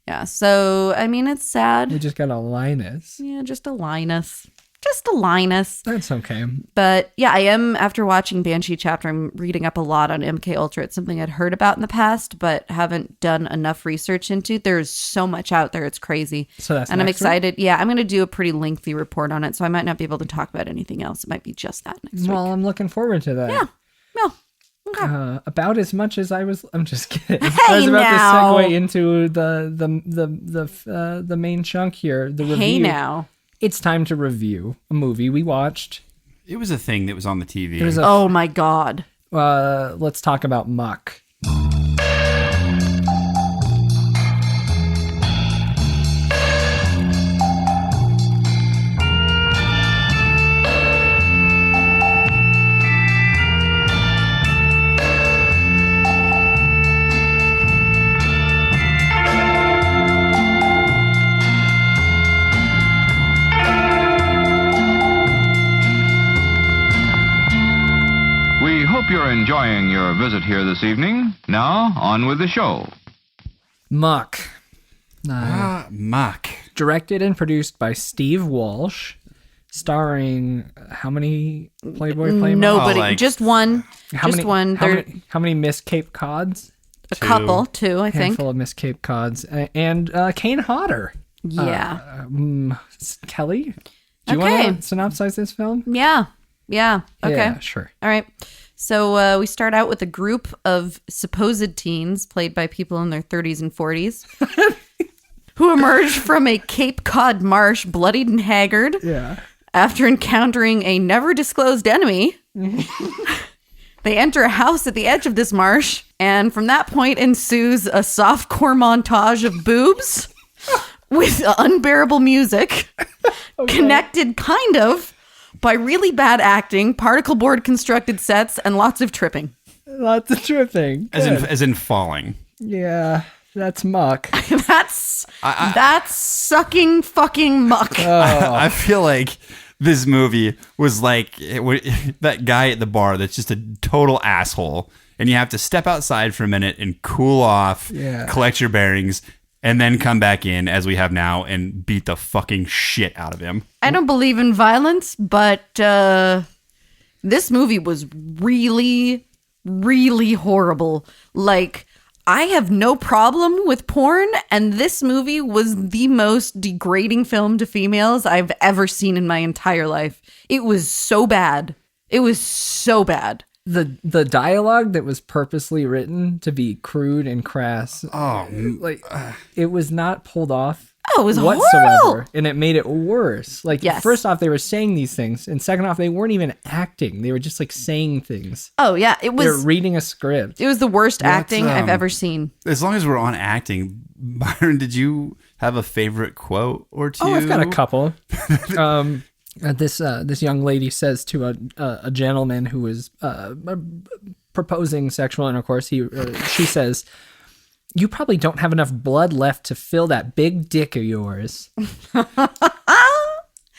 Yeah. So, I mean, it's sad. We just got a Linus. Yeah, just a Linus. Just a Linus. That's okay. But yeah, I am, after watching Banshee Chapter, I'm reading up a lot on MK Ultra. It's something I'd heard about in the past, but haven't done enough research into. There's so much out there. It's crazy. So that's and I'm next week? excited. Yeah, I'm going to do a pretty lengthy report on it, so I might not be able to talk about anything else. It might be just that next week. Well, I'm looking forward to that. Yeah. Well, okay. About as much as I was. I'm just kidding. Hey, I was about now. to segue into the main chunk here. The review. Hey, now. It's time to review a movie we watched. It was a thing that was on the TV. It was Oh, my God. let's talk about Muck. We hope you're enjoying your visit here this evening. Now, on with the show. Muck. Muck. Directed and produced by Steve Walsh. Starring how many Playboy Playmates? Nobody. Oh, like- just one. How just many, one. How many Miss Cape Cods? A couple, two, I think. Handful of Miss Cape Cods. And Kane Hodder. Yeah. Kelly? Do you Okay. want to synopsize this film? Yeah. Yeah. Okay. Yeah, sure. All right. So we start out with a group of supposed teens played by people in their 30s and 40s who emerge from a Cape Cod marsh bloodied and haggard Yeah. after encountering a never disclosed enemy. They enter a house at the edge of this marsh, and from that point ensues a softcore montage of boobs with unbearable music, connected kind of by really bad acting, particle board constructed sets, and lots of tripping. Lots of tripping. As in falling. Yeah, that's Muck. That's sucking fucking muck. I feel like this movie was like that guy at the bar that's just a total asshole, and you have to step outside for a minute and cool off, collect your bearings, and then come back in as we have now and beat the fucking shit out of him. I don't believe in violence, but this movie was really, really horrible. Like, I have no problem with porn, and this movie was the most degrading film to females I've ever seen in my entire life. It was so bad. It was so bad. the dialogue that was purposely written to be crude and crass. Oh, Like it was not pulled off. Oh, it was whatsoever, horrible. and it made it worse. Like, Yes. first off, they were saying these things, and second off, they weren't even acting. They were just like saying things. Oh yeah, it They were was. reading a script. It was the worst acting I've ever seen. as long as we're on acting, Byron, did you have a favorite quote or two? Oh, I've got a couple. This young lady says to a gentleman who is proposing sexual intercourse. She says, "You probably don't have enough blood left to fill that big dick of yours."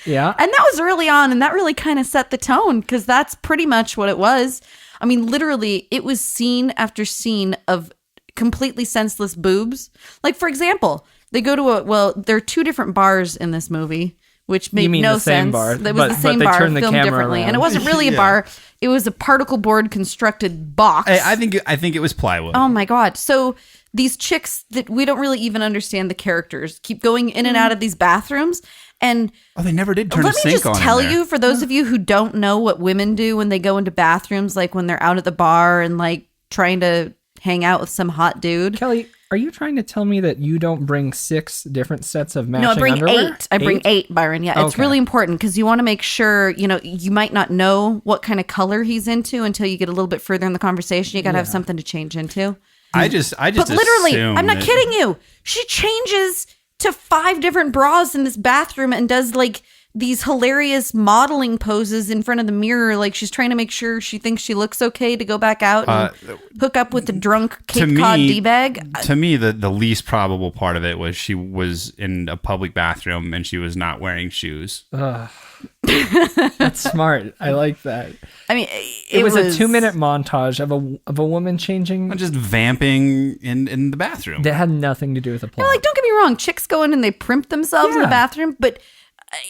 Yeah. And that was early on, and that really kind of set the tone, because that's pretty much what it was. I mean, literally, it was scene after scene of completely senseless boobs. Like, for example, they go to there are two different bars in this movie, which made mean no the same sense. bar, That was but the same they bar turned the filmed camera differently. around. And it wasn't really a bar. It was a particle board constructed box. I think it was plywood. Oh my God. So these chicks that we don't really even understand the characters keep going in and out of these bathrooms. And they never did turn a let me sink just on. tell in there. you, for those of you who don't know what women do when they go into bathrooms, like when they're out at the bar and like trying to hang out with some hot dude. Kelly, are you trying to tell me that you don't bring 6 different sets of matching No, I bring underwear? 8. I bring 8, Byron. Yeah, it's Okay. really important because you want to make sure, you might not know what kind of color he's into until you get a little bit further in the conversation. You got to have something to change into. I just But literally, assumed I'm not that- kidding you. She changes to 5 different bras in this bathroom and does like these hilarious modeling poses in front of the mirror. Like she's trying to make sure she thinks she looks okay to go back out and hook up with the drunk Cape Cod D-bag. To me, the least probable part of it was she was in a public bathroom and she was not wearing shoes. That's smart. I like that. I mean, It was a 2-minute montage of a woman changing Just vamping in the bathroom. that had nothing to do with the plot. like, don't get me wrong. Chicks go in and they primp themselves in the Yeah. bathroom, but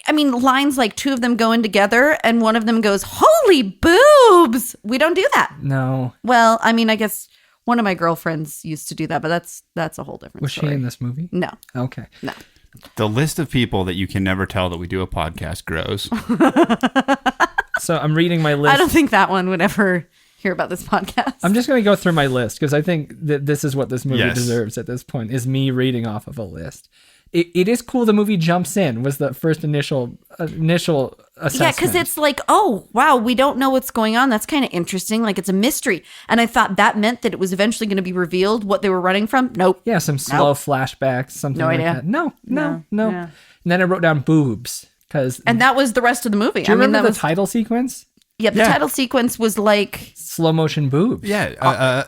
I mean, lines like 2 of them go in together and one of them goes, "Holy boobs!" We don't do that. No. Well, I mean, I guess one of my girlfriends used to do that, but that's a whole different Was story. she in this movie? No, Okay. no. The list of people that you can never tell that we do a podcast grows. So I'm reading my list. I don't think that one would ever hear about this podcast. I'm just going to go through my list because I think that this is what this movie Yes. deserves at this point, is me reading off of a list. It is cool the movie jumps in, was the first initial assessment. Yeah, because it's like, oh, wow, we don't know what's going on. That's kind of interesting. Like, it's a mystery. And I thought that meant that it was eventually going to be revealed what they were running from. Nope. Yeah, some slow flashbacks, something No like idea. that. No. No. And then I wrote down boobs because. And that was the rest of the movie. Do you remember that the was title sequence? the title sequence was like Slow motion boobs. Yeah,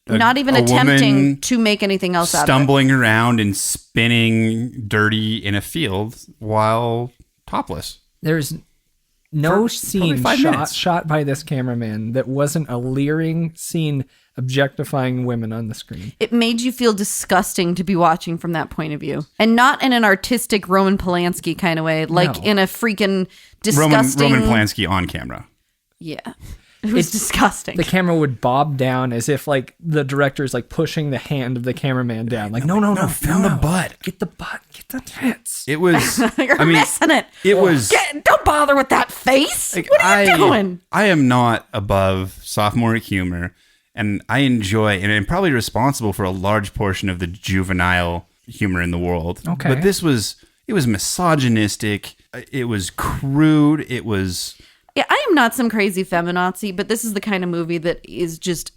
not even a attempting woman to make anything else out of it. stumbling around and spinning dirty in a field while topless. There's no For scene probably 5 minutes. shot by this cameraman that wasn't a leering scene objectifying women on the screen. It made you feel disgusting to be watching from that point of view. And not in an artistic Roman Polanski kind of way, like No. in a freaking disgusting... Roman Polanski on camera. Yeah. It was disgusting. The camera would bob down as if like the director is like pushing the hand of the cameraman down. Like, no, film the butt. Get the butt, get the tits. It was. You're missing it. It was. Don't bother with that face. Like, What are you doing? I am not above sophomoric humor, and I enjoy and I'm probably responsible for a large portion of the juvenile humor in the world. Okay. But it was misogynistic. It was crude. It was. Yeah, I am not some crazy feminazi, but this is the kind of movie that is just...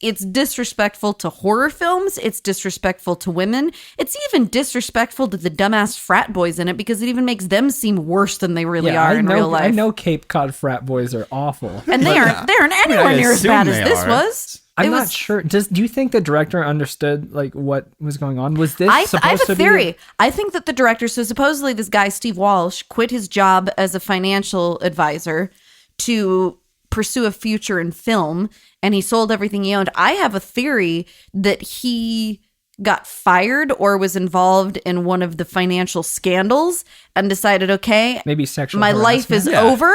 It's disrespectful to horror films. It's disrespectful to women. It's even disrespectful to the dumbass frat boys in it because it even makes them seem worse than they really are in real life. I know Cape Cod frat boys are awful. And they aren't anywhere I near as assume bad as they this are. was. I'm It not was- sure. Do you think the director understood like what was going on? Was this I supposed have to a be theory. I think that the director, so supposedly this guy, Steve Walsh, quit his job as a financial advisor to pursue a future in film, and he sold everything he owned. I have a theory that he got fired or was involved in one of the financial scandals and decided, okay, maybe sexual my life is harassment? Yeah. over.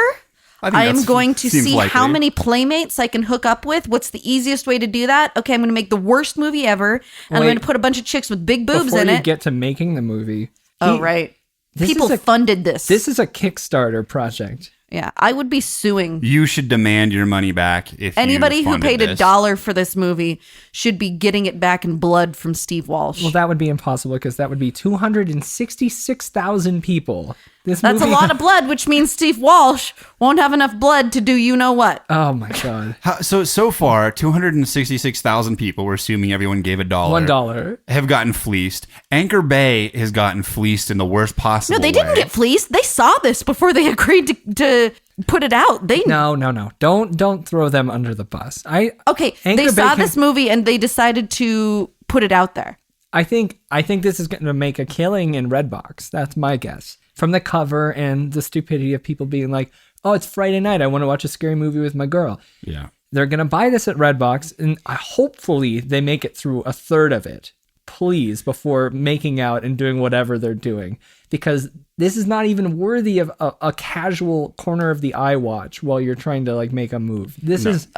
I think I am that's- going to seems see likely. how many playmates I can hook up with. What's the easiest way to do that? Okay, I'm going to make the worst movie ever, and I'm Wait. going to put a bunch of chicks with big boobs Before in you it. get to making the movie. Oh, right. This People is a- funded this. This is a Kickstarter project. Yeah, I would be suing. You should demand your money back if Anybody you who funded paid this. $1 for this movie should be getting it back in blood from Steve Walsh. Well, that would be impossible because that would be 266,000 people. That's a lot of blood, which means Steve Walsh won't have enough blood to do you know what. Oh my God. So far, 266,000 people, we're assuming everyone gave $1. $1. Have gotten fleeced. Anchor Bay has gotten fleeced in the worst possible No, they didn't way. get fleeced. They saw this before they agreed to put it out. They No. Don't throw them under the bus. Okay, Anchor they saw Bay this movie and they decided to put it out there. I think this is going to make a killing in Redbox. That's my guess. From the cover and the stupidity of people being like, "Oh, it's Friday night. I want to watch a scary movie with my girl." Yeah. They're going to buy this at Redbox, and hopefully they make it through a third of it, please, before making out and doing whatever they're doing. Because this is not even worthy of a casual corner of the eye watch while you're trying to like make a move. This is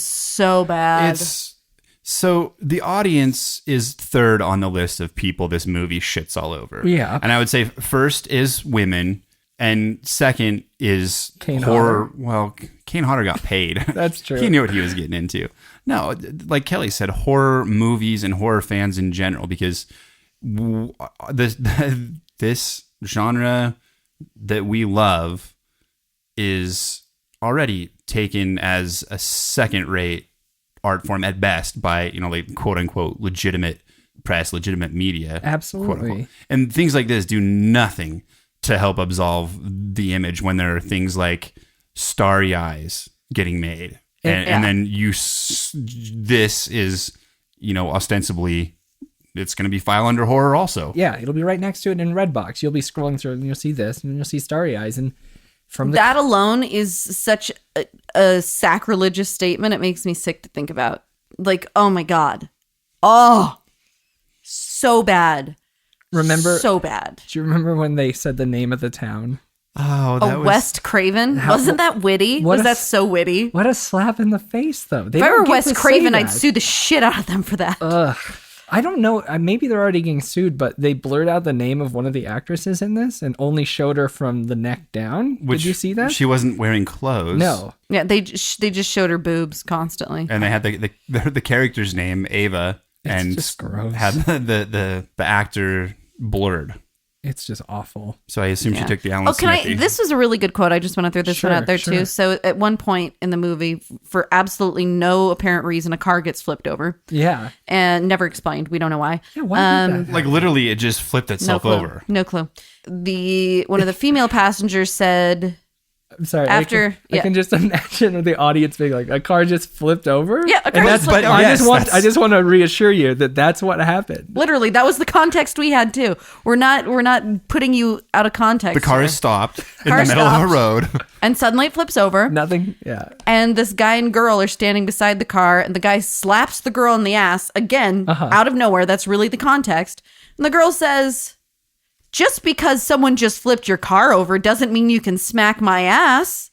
So bad. So the audience is third on the list of people this movie shits all over. Yeah. And I would say first is women, and second is Kane horror. Hodder. Well, Kane Hodder got paid. That's true. He knew what he was getting into. No, like Kelly said, horror movies and horror fans in general, because this genre that we love is already taken as a second-rate art form at best by, like quote unquote legitimate press, legitimate media. Absolutely. Quote, unquote. And things like this do nothing to help absolve the image when there are things like Starry Eyes getting made. And then this is, ostensibly it's going to be file under horror also. Yeah, it'll be right next to it in Redbox. You'll be scrolling through it and you'll see this and you'll see Starry Eyes. And from that alone is such a sacrilegious statement. It makes me sick to think about. Like, oh my God. Oh, so bad. Remember? So bad. Do you remember when they said the name of the town? Oh, that was... West Craven? Wasn't that witty? Was that so witty? What a slap in the face, though. If I were West Craven, I'd sue the shit out of them for that. I don't know. Maybe they're already getting sued, but they blurred out the name of one of the actresses in this and only showed her from the neck down. Did you see that? She wasn't wearing clothes. No. Yeah, they just showed her boobs constantly. And they had the character's name, Ava, and just gross. had the actor blurred. It's just awful. So I assume she took the Alan Smithy. This was a really good quote. I just want to throw this one out there too. So at one point in the movie, for absolutely no apparent reason, a car gets flipped over. Yeah. And never explained. We don't know why. Yeah, why did that? Like literally it just flipped itself over. No clue. One of the female passengers said, I'm sorry. After- I can just imagine the audience being like, a car just flipped over? Yeah, a car And just flipped over. I just want to reassure you that that's what happened. literally, that was the context we had too. We're not putting you out of context. The car here. is stopped in Car the middle of a stopped. road. And suddenly it flips over. Nothing. Yeah. And this guy and girl are standing beside the car, and the guy slaps the girl in the ass again, out of nowhere. That's really the context. And the girl says, "Just because someone just flipped your car over doesn't mean you can smack my ass."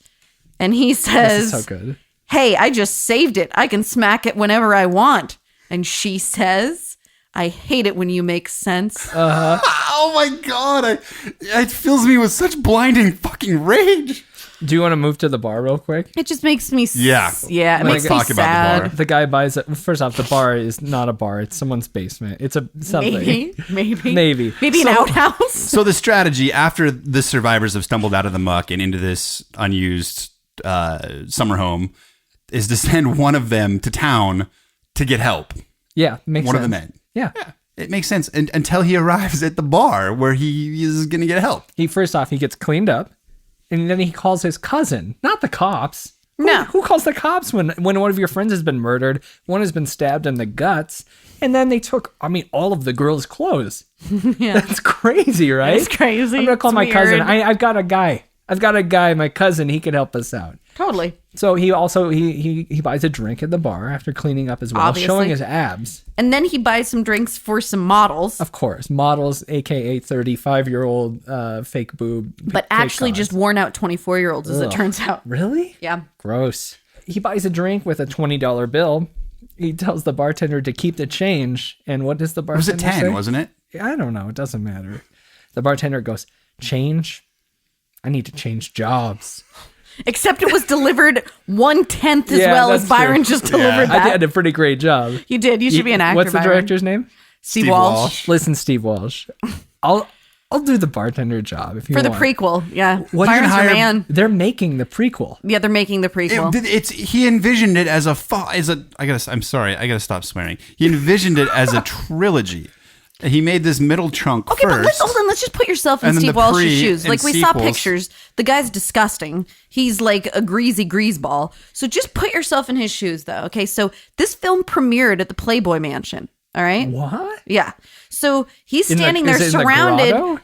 And he says, This is so good. "Hey, I just saved it. I can smack it whenever I want." And she says, "I hate it when you make sense." Oh my God. It fills me with such blinding fucking rage. Do you want to move to the bar real quick? It just makes me Yeah. It makes me talk about the sad. bar. The guy buys it. First off, the bar is not a bar. It's someone's basement. It's something. Maybe an outhouse. So the strategy after the survivors have stumbled out of the muck and into this unused summer home is to send one of them to town to get help. Yeah, makes One sense. of the men. Yeah. It makes sense until he arrives at the bar where he is going to get help. He gets cleaned up, and then he calls his cousin, not the cops. No. Who calls the cops when one of your friends has been murdered, one has been stabbed in the guts, and then they took, all of the girl's clothes. Yeah. That's crazy, right? It's crazy. I'm gonna call It's my cousin. weird. I've got a guy, my cousin. He can help us out. Totally. So he also he buys a drink at the bar after cleaning up as well, Obviously. showing his abs. And then he buys some drinks for some models, Of course, models, aka 35-year-old fake boob, but fake actually cons. just worn out 24-year-olds, as it Ugh. turns out. Really? Yeah. Gross. He buys a drink with a $20 bill. He tells the bartender to keep the change. And what does the Was bartender it 10, say? wasn't it? I don't know. It doesn't matter. The bartender goes, "Change? I need to change jobs." Except it was delivered 1/10 as Yeah, well as that's Byron true. just delivered I that. did a pretty great job. You did. You should be an actor. What's the Byron. director's name? Steve Walsh. Listen, Steve Walsh. I'll do the bartender job if you For the want. prequel, yeah. What Byron's your man. They're making the prequel. Yeah, they're making the prequel. He envisioned it as I'm sorry, I gotta stop swearing. He envisioned it as a trilogy. He made this middle chunk Okay, first. but hold on. Let's just put yourself in and then Steve the Walsh's pre shoes. and Like, we saw sequels. pictures. The guy's disgusting. He's like a greasy greaseball. So just put yourself in his shoes, though. Okay, so this film premiered at the Playboy Mansion. All right? What? Yeah. So he's In the- standing there is it in the surrounded. grotto?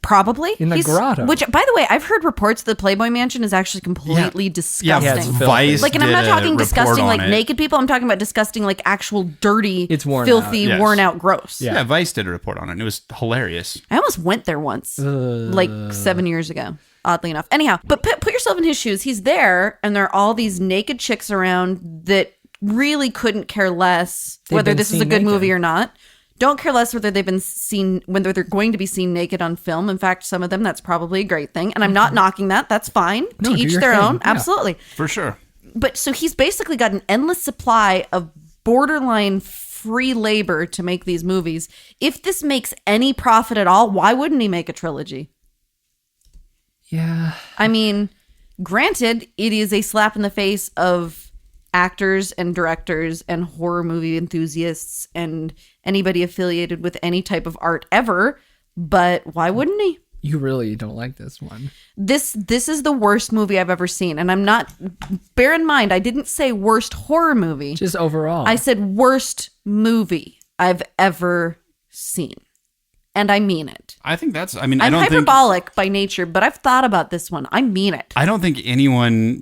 Probably. In the grotto. Which, by the way, I've heard reports that the Playboy Mansion is actually completely disgusting. Yeah, it's filthy. Vice Like, and I'm not did a talking report disgusting on like it. naked people. I'm talking about disgusting like actual dirty, It's worn filthy, out. Yes. worn out, gross. Yeah. Yeah, Vice did a report on it, and it was hilarious. I almost went there once, like 7 years ago, oddly enough. Anyhow, but put yourself in his shoes. He's there, and there are all these naked chicks around that really couldn't care less They've whether been this is a seen good naked. movie or not. Don't care less whether they've been seen, whether they're going to be seen naked on film. In fact, some of them, that's probably a great thing. And I'm not knocking that. That's fine. No, To do each your their thing. own. Yeah. Absolutely. For sure. But so he's basically got an endless supply of borderline free labor to make these movies. If this makes any profit at all, why wouldn't he make a trilogy? Yeah. I mean, granted, it is a slap in the face of actors and directors and horror movie enthusiasts and anybody affiliated with any type of art ever, but why wouldn't he? You really don't like this one. This is the worst movie I've ever seen, and I'm not, bear in mind, I didn't say worst horror movie. Just overall. I said worst movie I've ever seen. And I mean it. I think that's. I I'm don't think. hyperbolic by nature, but I've thought about this one. I mean it. I don't think anyone.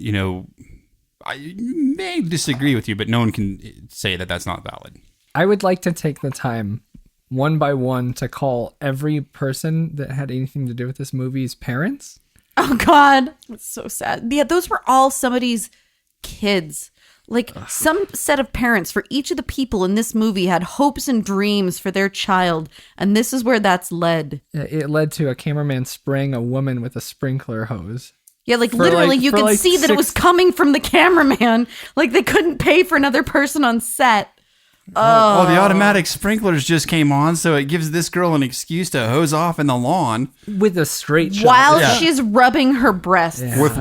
I may disagree with you, but no one can say that that's not valid. I would like to take the time, one by one, to call every person that had anything to do with this movie's parents. Oh, God. It's so sad. Yeah, those were all somebody's kids. Like, some set of parents for each of the people in this movie had hopes and dreams for their child, and this is where that's led. It led to a cameraman spraying a woman with a sprinkler hose. Yeah, like, For literally, like- you for could like see that it was 6 coming from the cameraman. Like, they couldn't pay for another person on set. Oh, the automatic sprinklers just came on, so it gives this girl an excuse to hose off in the lawn With a straight shot. While Yeah. she's rubbing her breasts. with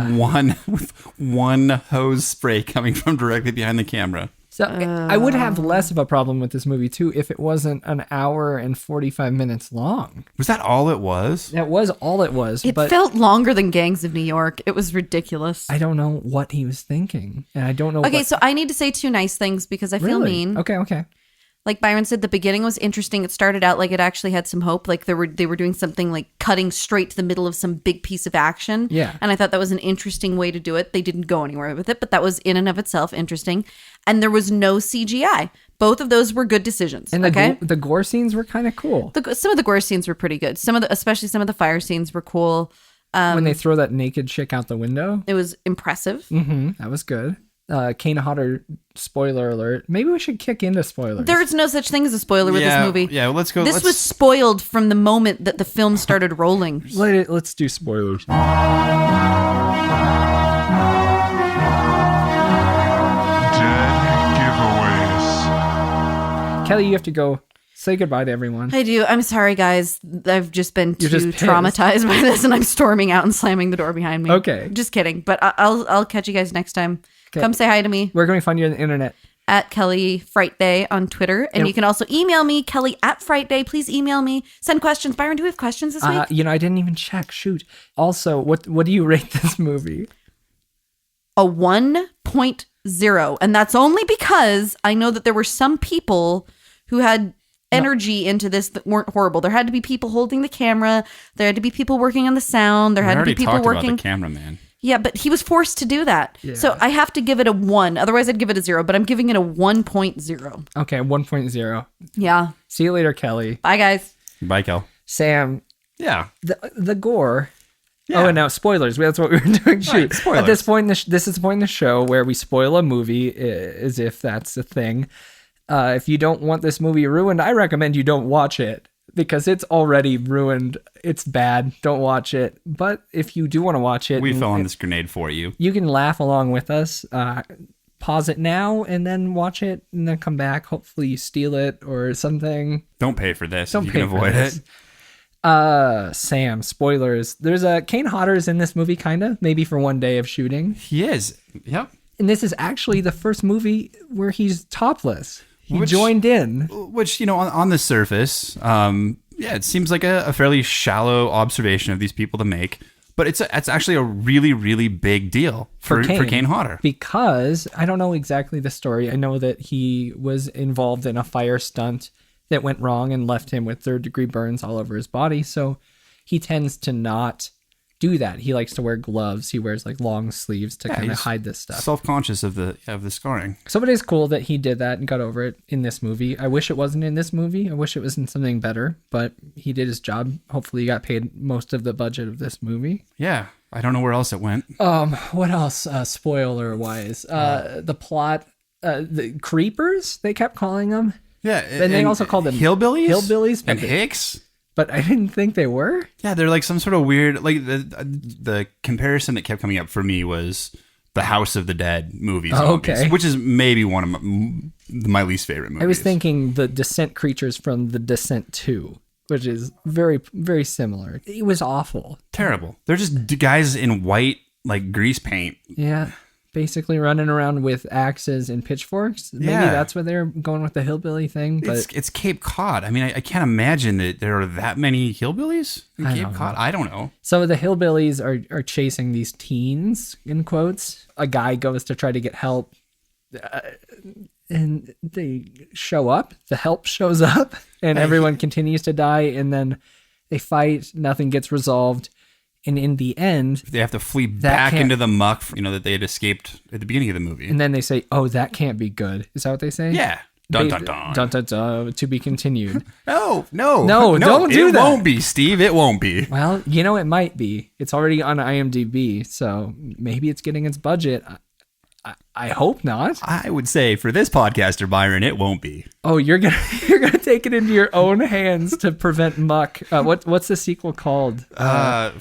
one hose spray coming from directly behind the camera. So I would have less of a problem with this movie, too, if it wasn't an hour and 45 minutes long. Was that all it was? That was all it was. It but felt longer than Gangs of New York. It was ridiculous. I don't know what he was thinking. And I don't know Okay, what... so I need to say two nice things because I feel Really? mean. Okay. Like Byron said, the beginning was interesting. It started out like it actually had some hope. Like they were doing something like cutting straight to the middle of some big piece of action. Yeah. And I thought that was an interesting way to do it. They didn't go anywhere with it, but that was in and of itself interesting. And there was no CGI. Both of those were good decisions. And okay. the gore scenes were kind of cool. Some of the gore scenes were pretty good. Especially some of the fire scenes were cool. When they throw that naked chick out the window. It was impressive. That was good. Kane Hodder, spoiler alert. Maybe we should kick into spoilers. There is no such thing as a spoiler with this movie. Yeah, let's go. This was spoiled from the moment that the film started rolling. Let's do spoilers. Dead giveaways. Kelly, you have to go say goodbye to everyone. I do. I'm sorry, guys. I've just been too You're just pissed. traumatized by this, and I'm storming out and slamming the door behind me. Okay. Just kidding. But I'll catch you guys next time. Okay. Come say hi to me Where can we find you on the internet? at Kelly Frightday on Twitter, and you can also email me Kelly at Frightday. Please email me. Send questions. Byron, do we have questions this week? I didn't even check. Shoot. Also, what do you rate this movie? A 1.0, and that's only because I know that there were some people who had energy into this that weren't horrible. There had to be people holding the camera. There had to be people working on the sound. There I had to already be people talked working. about the cameraman. Yeah, but he was forced to do that. Yeah. So I have to give it a 1. Otherwise, I'd give it a 0, but I'm giving it a 1.0. Okay, 1.0. Yeah. See you later, Kelly. Bye, guys. Bye, Kel. Sam, Yeah. the gore. Yeah. Oh, and now spoilers. That's what we were doing. Shoot. spoilers. At this point, this is the point in the show where we spoil a movie, as if that's a thing. If you don't want this movie ruined, I recommend you don't watch it. because it's already ruined. It's bad. Don't watch it. But if you do want to watch it, We fell on this grenade for you. you can laugh along with us. Pause it now and then watch it and then come back. Hopefully you steal it or something. Don't pay for this Don't if you pay can for avoid this. it. Sam, spoilers. There's a Kane Hodder's in this movie, kind of, maybe for one day of shooting. He is. Yep. And this is actually the first movie where he's topless. He Which- joined in. Which, on the surface, it seems like a fairly shallow observation of these people to make. But it's actually a really, really big deal for Kane Hodder. Because I don't know exactly the story. I know that he was involved in a fire stunt that went wrong and left him with third-degree burns all over his body. So he tends to not do that. He likes to wear gloves. He wears like long sleeves to kind of he's hide this stuff. Self-conscious of the scarring. So it is cool that he did that and got over it in this movie. I wish it wasn't in this movie. I wish it was in something better, but he did his job. Hopefully he got paid most of the budget of this movie. Yeah. I don't know where else it went. What else? Spoiler wise, the plot, the creepers, they kept calling them. Yeah. And they also called them hillbillies? Hillbillies. And Hicks? But I didn't think they were. Yeah, they're like some sort of weird, like the comparison that kept coming up for me was the House of the Dead movie zombies, Okay. which is maybe one of my least favorite movies. I was thinking the Descent creatures from The Descent 2, which is very, very similar. It was awful. Terrible. They're just guys in white, like grease paint. Yeah. Basically running around with axes and pitchforks. Maybe Yeah. that's what they're going with the hillbilly thing. But It's Cape Cod. I mean, I can't imagine that there are that many hillbillies in I Cape don't Cod. I don't know. so the hillbillies are chasing these teens, in quotes. A guy goes to try to get help. And they show up. The help shows up. And everyone continues to die. And then they fight. Nothing gets resolved. And in the end, They have to flee back can't- into the muck, that they had escaped at the beginning of the movie. and then they say, "Oh, that can't be good." Is that what they say? Yeah. Dun, They- dun, dun. Dun, dun, dun, to be continued. No, don't do that. It won't be, Steve. It won't be. Well, it might be. It's already on IMDb, so maybe it's getting its budget. I hope not. I would say for this podcaster, Byron, it won't be. Oh, you're gonna take it into your own hands to prevent Muck. What's the sequel called? I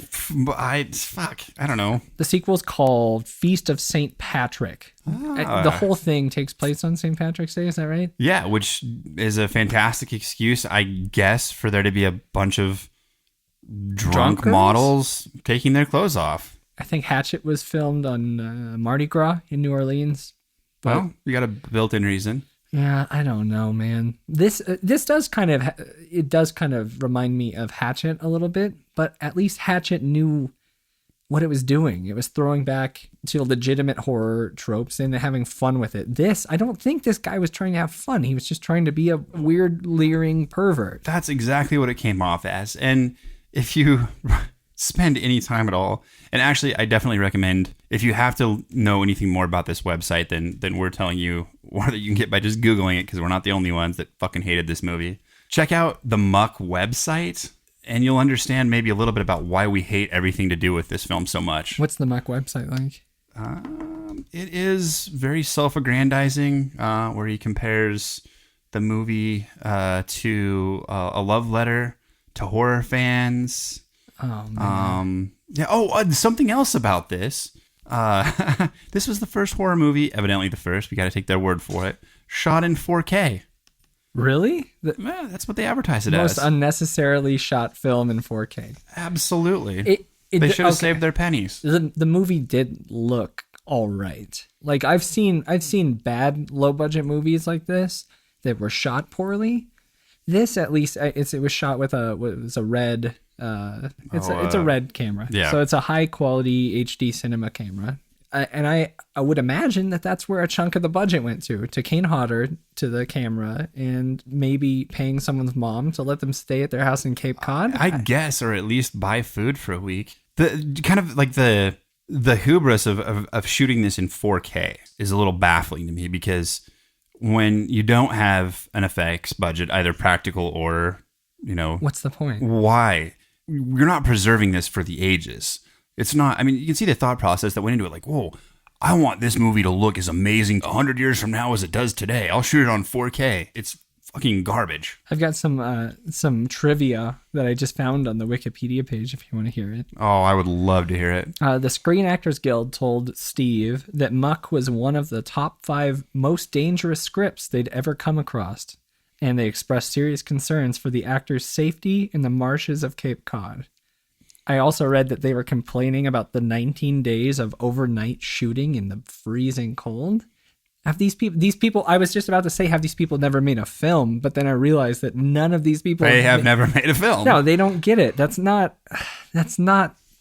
don't know. The sequel's called Feast of St. Patrick. The whole thing takes place on St. Patrick's Day. Is that right? Yeah, which is a fantastic excuse, I guess, for there to be a bunch of drunk Drunkards? models taking their clothes off. I think Hatchet was filmed on Mardi Gras in New Orleans. Well, you got a built-in reason. Yeah, I don't know, man. This does kind of remind me of Hatchet a little bit, but at least Hatchet knew what it was doing. It was throwing back to legitimate horror tropes and having fun with it. I don't think this guy was trying to have fun. He was just trying to be a weird, leering pervert. That's exactly what it came off as. And if you spend any time at all, and actually I definitely recommend, if you have to know anything more about this website than we're telling you, or that you can get by just Googling it, because we're not the only ones that fucking hated this movie, check out the Muck website, and you'll understand maybe a little bit about why we hate everything to do with this film so much. What's the Muck website like? It is very self-aggrandizing, where he compares the movie to a love letter to horror fans. Oh, man. Yeah. Oh, something else about this. This was the first horror movie, evidently the first, we got to take their word for it, shot in 4K. Really? The Yeah, that's what they advertise it most as. unnecessarily shot film in 4K. Absolutely. They should have saved their pennies. The movie did look all right. Like I've seen bad low budget movies like this that were shot poorly. This at least it was shot with a red it's a red camera. Yeah. So it's a high quality HD cinema camera. And I would imagine that's where a chunk of the budget went to Kane Hodder, to the camera, and maybe paying someone's mom to let them stay at their house in Cape Cod. I guess, or at least buy food for a week. The kind of like the hubris of shooting this in 4K is a little baffling to me, because when you don't have an effects budget, either practical or, What's the point? why? You're not preserving this for the ages. It's not, I mean, you can see the thought process that went into it, like, whoa, I want this movie to look as amazing 100 years from now as it does today. I'll shoot it on 4K. It's fucking garbage. I've got some trivia that I just found on the Wikipedia page if you want to hear it. Oh, I would love to hear it. The Screen Actors Guild told Steve that Muck was one of the top 5 most dangerous scripts they'd ever come across, and they expressed serious concerns for the actor's safety in the marshes of Cape Cod. I also read that they were complaining about the 19 days of overnight shooting in the freezing cold. Have these people, I was just about to say, have these people never made a film? But then I realized that none of these people... They have never made a film. No, they don't get it. That's not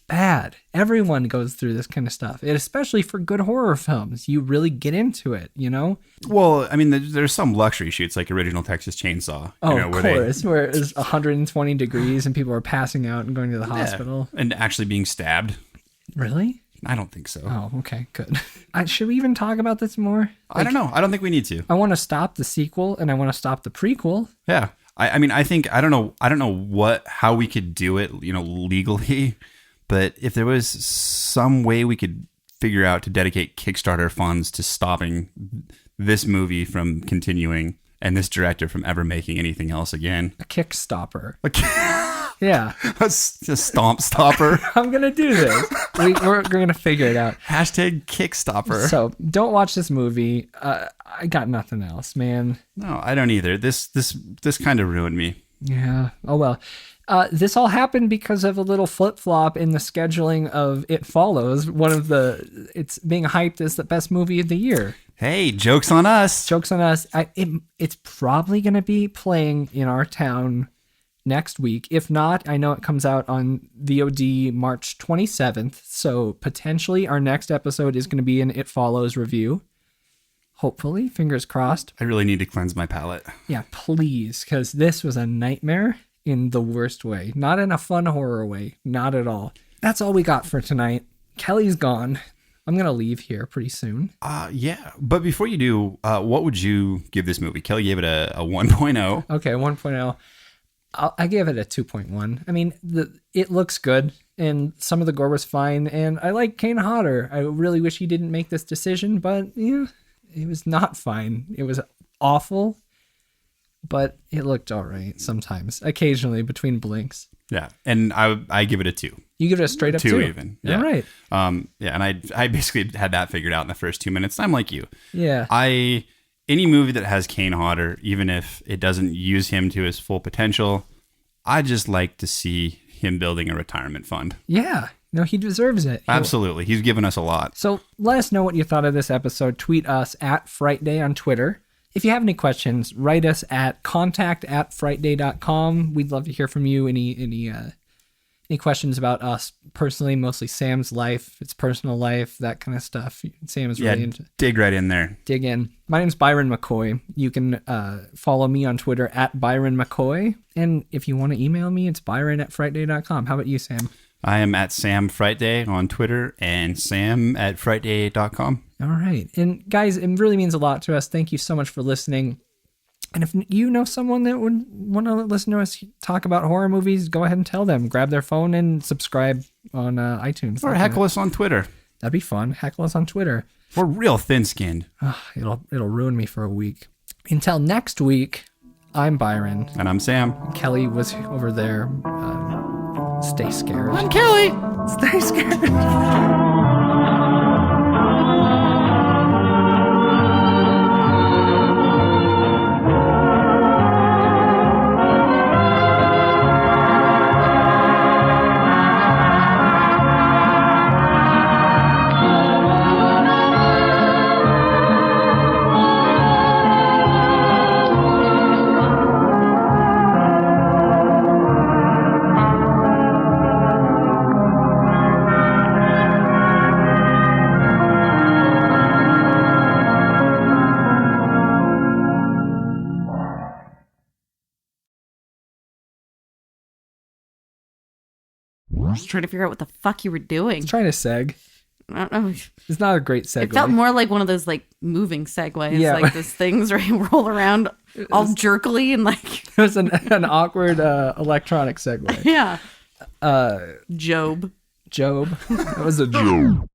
bad. Everyone goes through this kind of stuff, and especially for good horror films. You really get into it, you know? Well, I mean, there's some luxury shoots like Original Texas Chainsaw. Oh, of course, where it was 120 degrees and people are passing out and going to the hospital. And actually being stabbed. Really? I don't think so. Oh, okay, good. Should we even talk about this more? I don't know. I don't think we need to. I want to stop the sequel and I want to stop the prequel. Yeah. I mean, I don't know how we could do it, legally, but if there was some way we could figure out to dedicate Kickstarter funds to stopping this movie from continuing and this director from ever making anything else again. A kick stopper. Yeah. A stomp stopper. I'm going to do this. We're going to figure it out. Hashtag Kickstopper. So don't watch this movie. I got nothing else, man. No, I don't either. This kind of ruined me. Yeah. Oh, well. This all happened because of a little flip-flop in the scheduling of It Follows. It's being hyped as the best movie of the year. Hey, joke's on us. Joke's on us. It's probably going to be playing in our town next week. If not, I know it comes out on VOD March 27th. So potentially our next episode is going to be an It Follows review. Hopefully, fingers crossed. I really need to cleanse my palate. Yeah, please, because this was a nightmare in the worst way. Not in a fun horror way. Not at all. That's all we got for tonight. Kelly's gone. I'm going to leave here pretty soon. Yeah. But before you do, what would you give this movie? Kelly gave it a 1.0. Okay, 1.0. I gave it a 2.1. I mean, it looks good, and some of the gore was fine, and I like Kane Hodder. I really wish he didn't make this decision, but yeah, it was not fine. It was awful, but it looked all right sometimes, occasionally between blinks. Yeah, and I give it a 2. You give it a straight up 2? 2 even. Yeah. All right. Yeah, and I basically had that figured out in the first 2 minutes. I'm like you. Yeah. Any movie that has Kane Hodder, even if it doesn't use him to his full potential, I just like to see him building a retirement fund. Yeah. No, he deserves it. Absolutely. He's given us a lot. So let us know what you thought of this episode. Tweet us at Frightday on Twitter. If you have any questions, write us at contact@frightday.com. We'd love to hear from you. Any questions about us personally, mostly Sam's life, its personal life, that kind of stuff. Sam is really into. Dig right in there. Dig in. My name's Byron McKoy. You can follow me on Twitter at Byron McKoy. And if you want to email me, it's byron@frightday.com. How about you, Sam? I am at Sam Frightday on Twitter and sam@frightday.com. All right. And guys, it really means a lot to us. Thank you so much for listening. And if you know someone that would want to listen to us talk about horror movies, go ahead and tell them. Grab their phone and subscribe on iTunes. Or heckle us on Twitter. That'd be fun. Heckle us on Twitter. We're real thin-skinned. It'll ruin me for a week. Until next week, I'm Byron. And I'm Sam. Kelly was over there. Stay scared. I'm Kelly. Stay scared. I was trying to figure out what the fuck you were doing. Trying to seg. I don't know. It's not a great segue. It felt more like one of those like moving segues, Yeah. like those things where you roll around all jerkily and like It was an awkward electronic segue. yeah. Job. Job. That was a Job.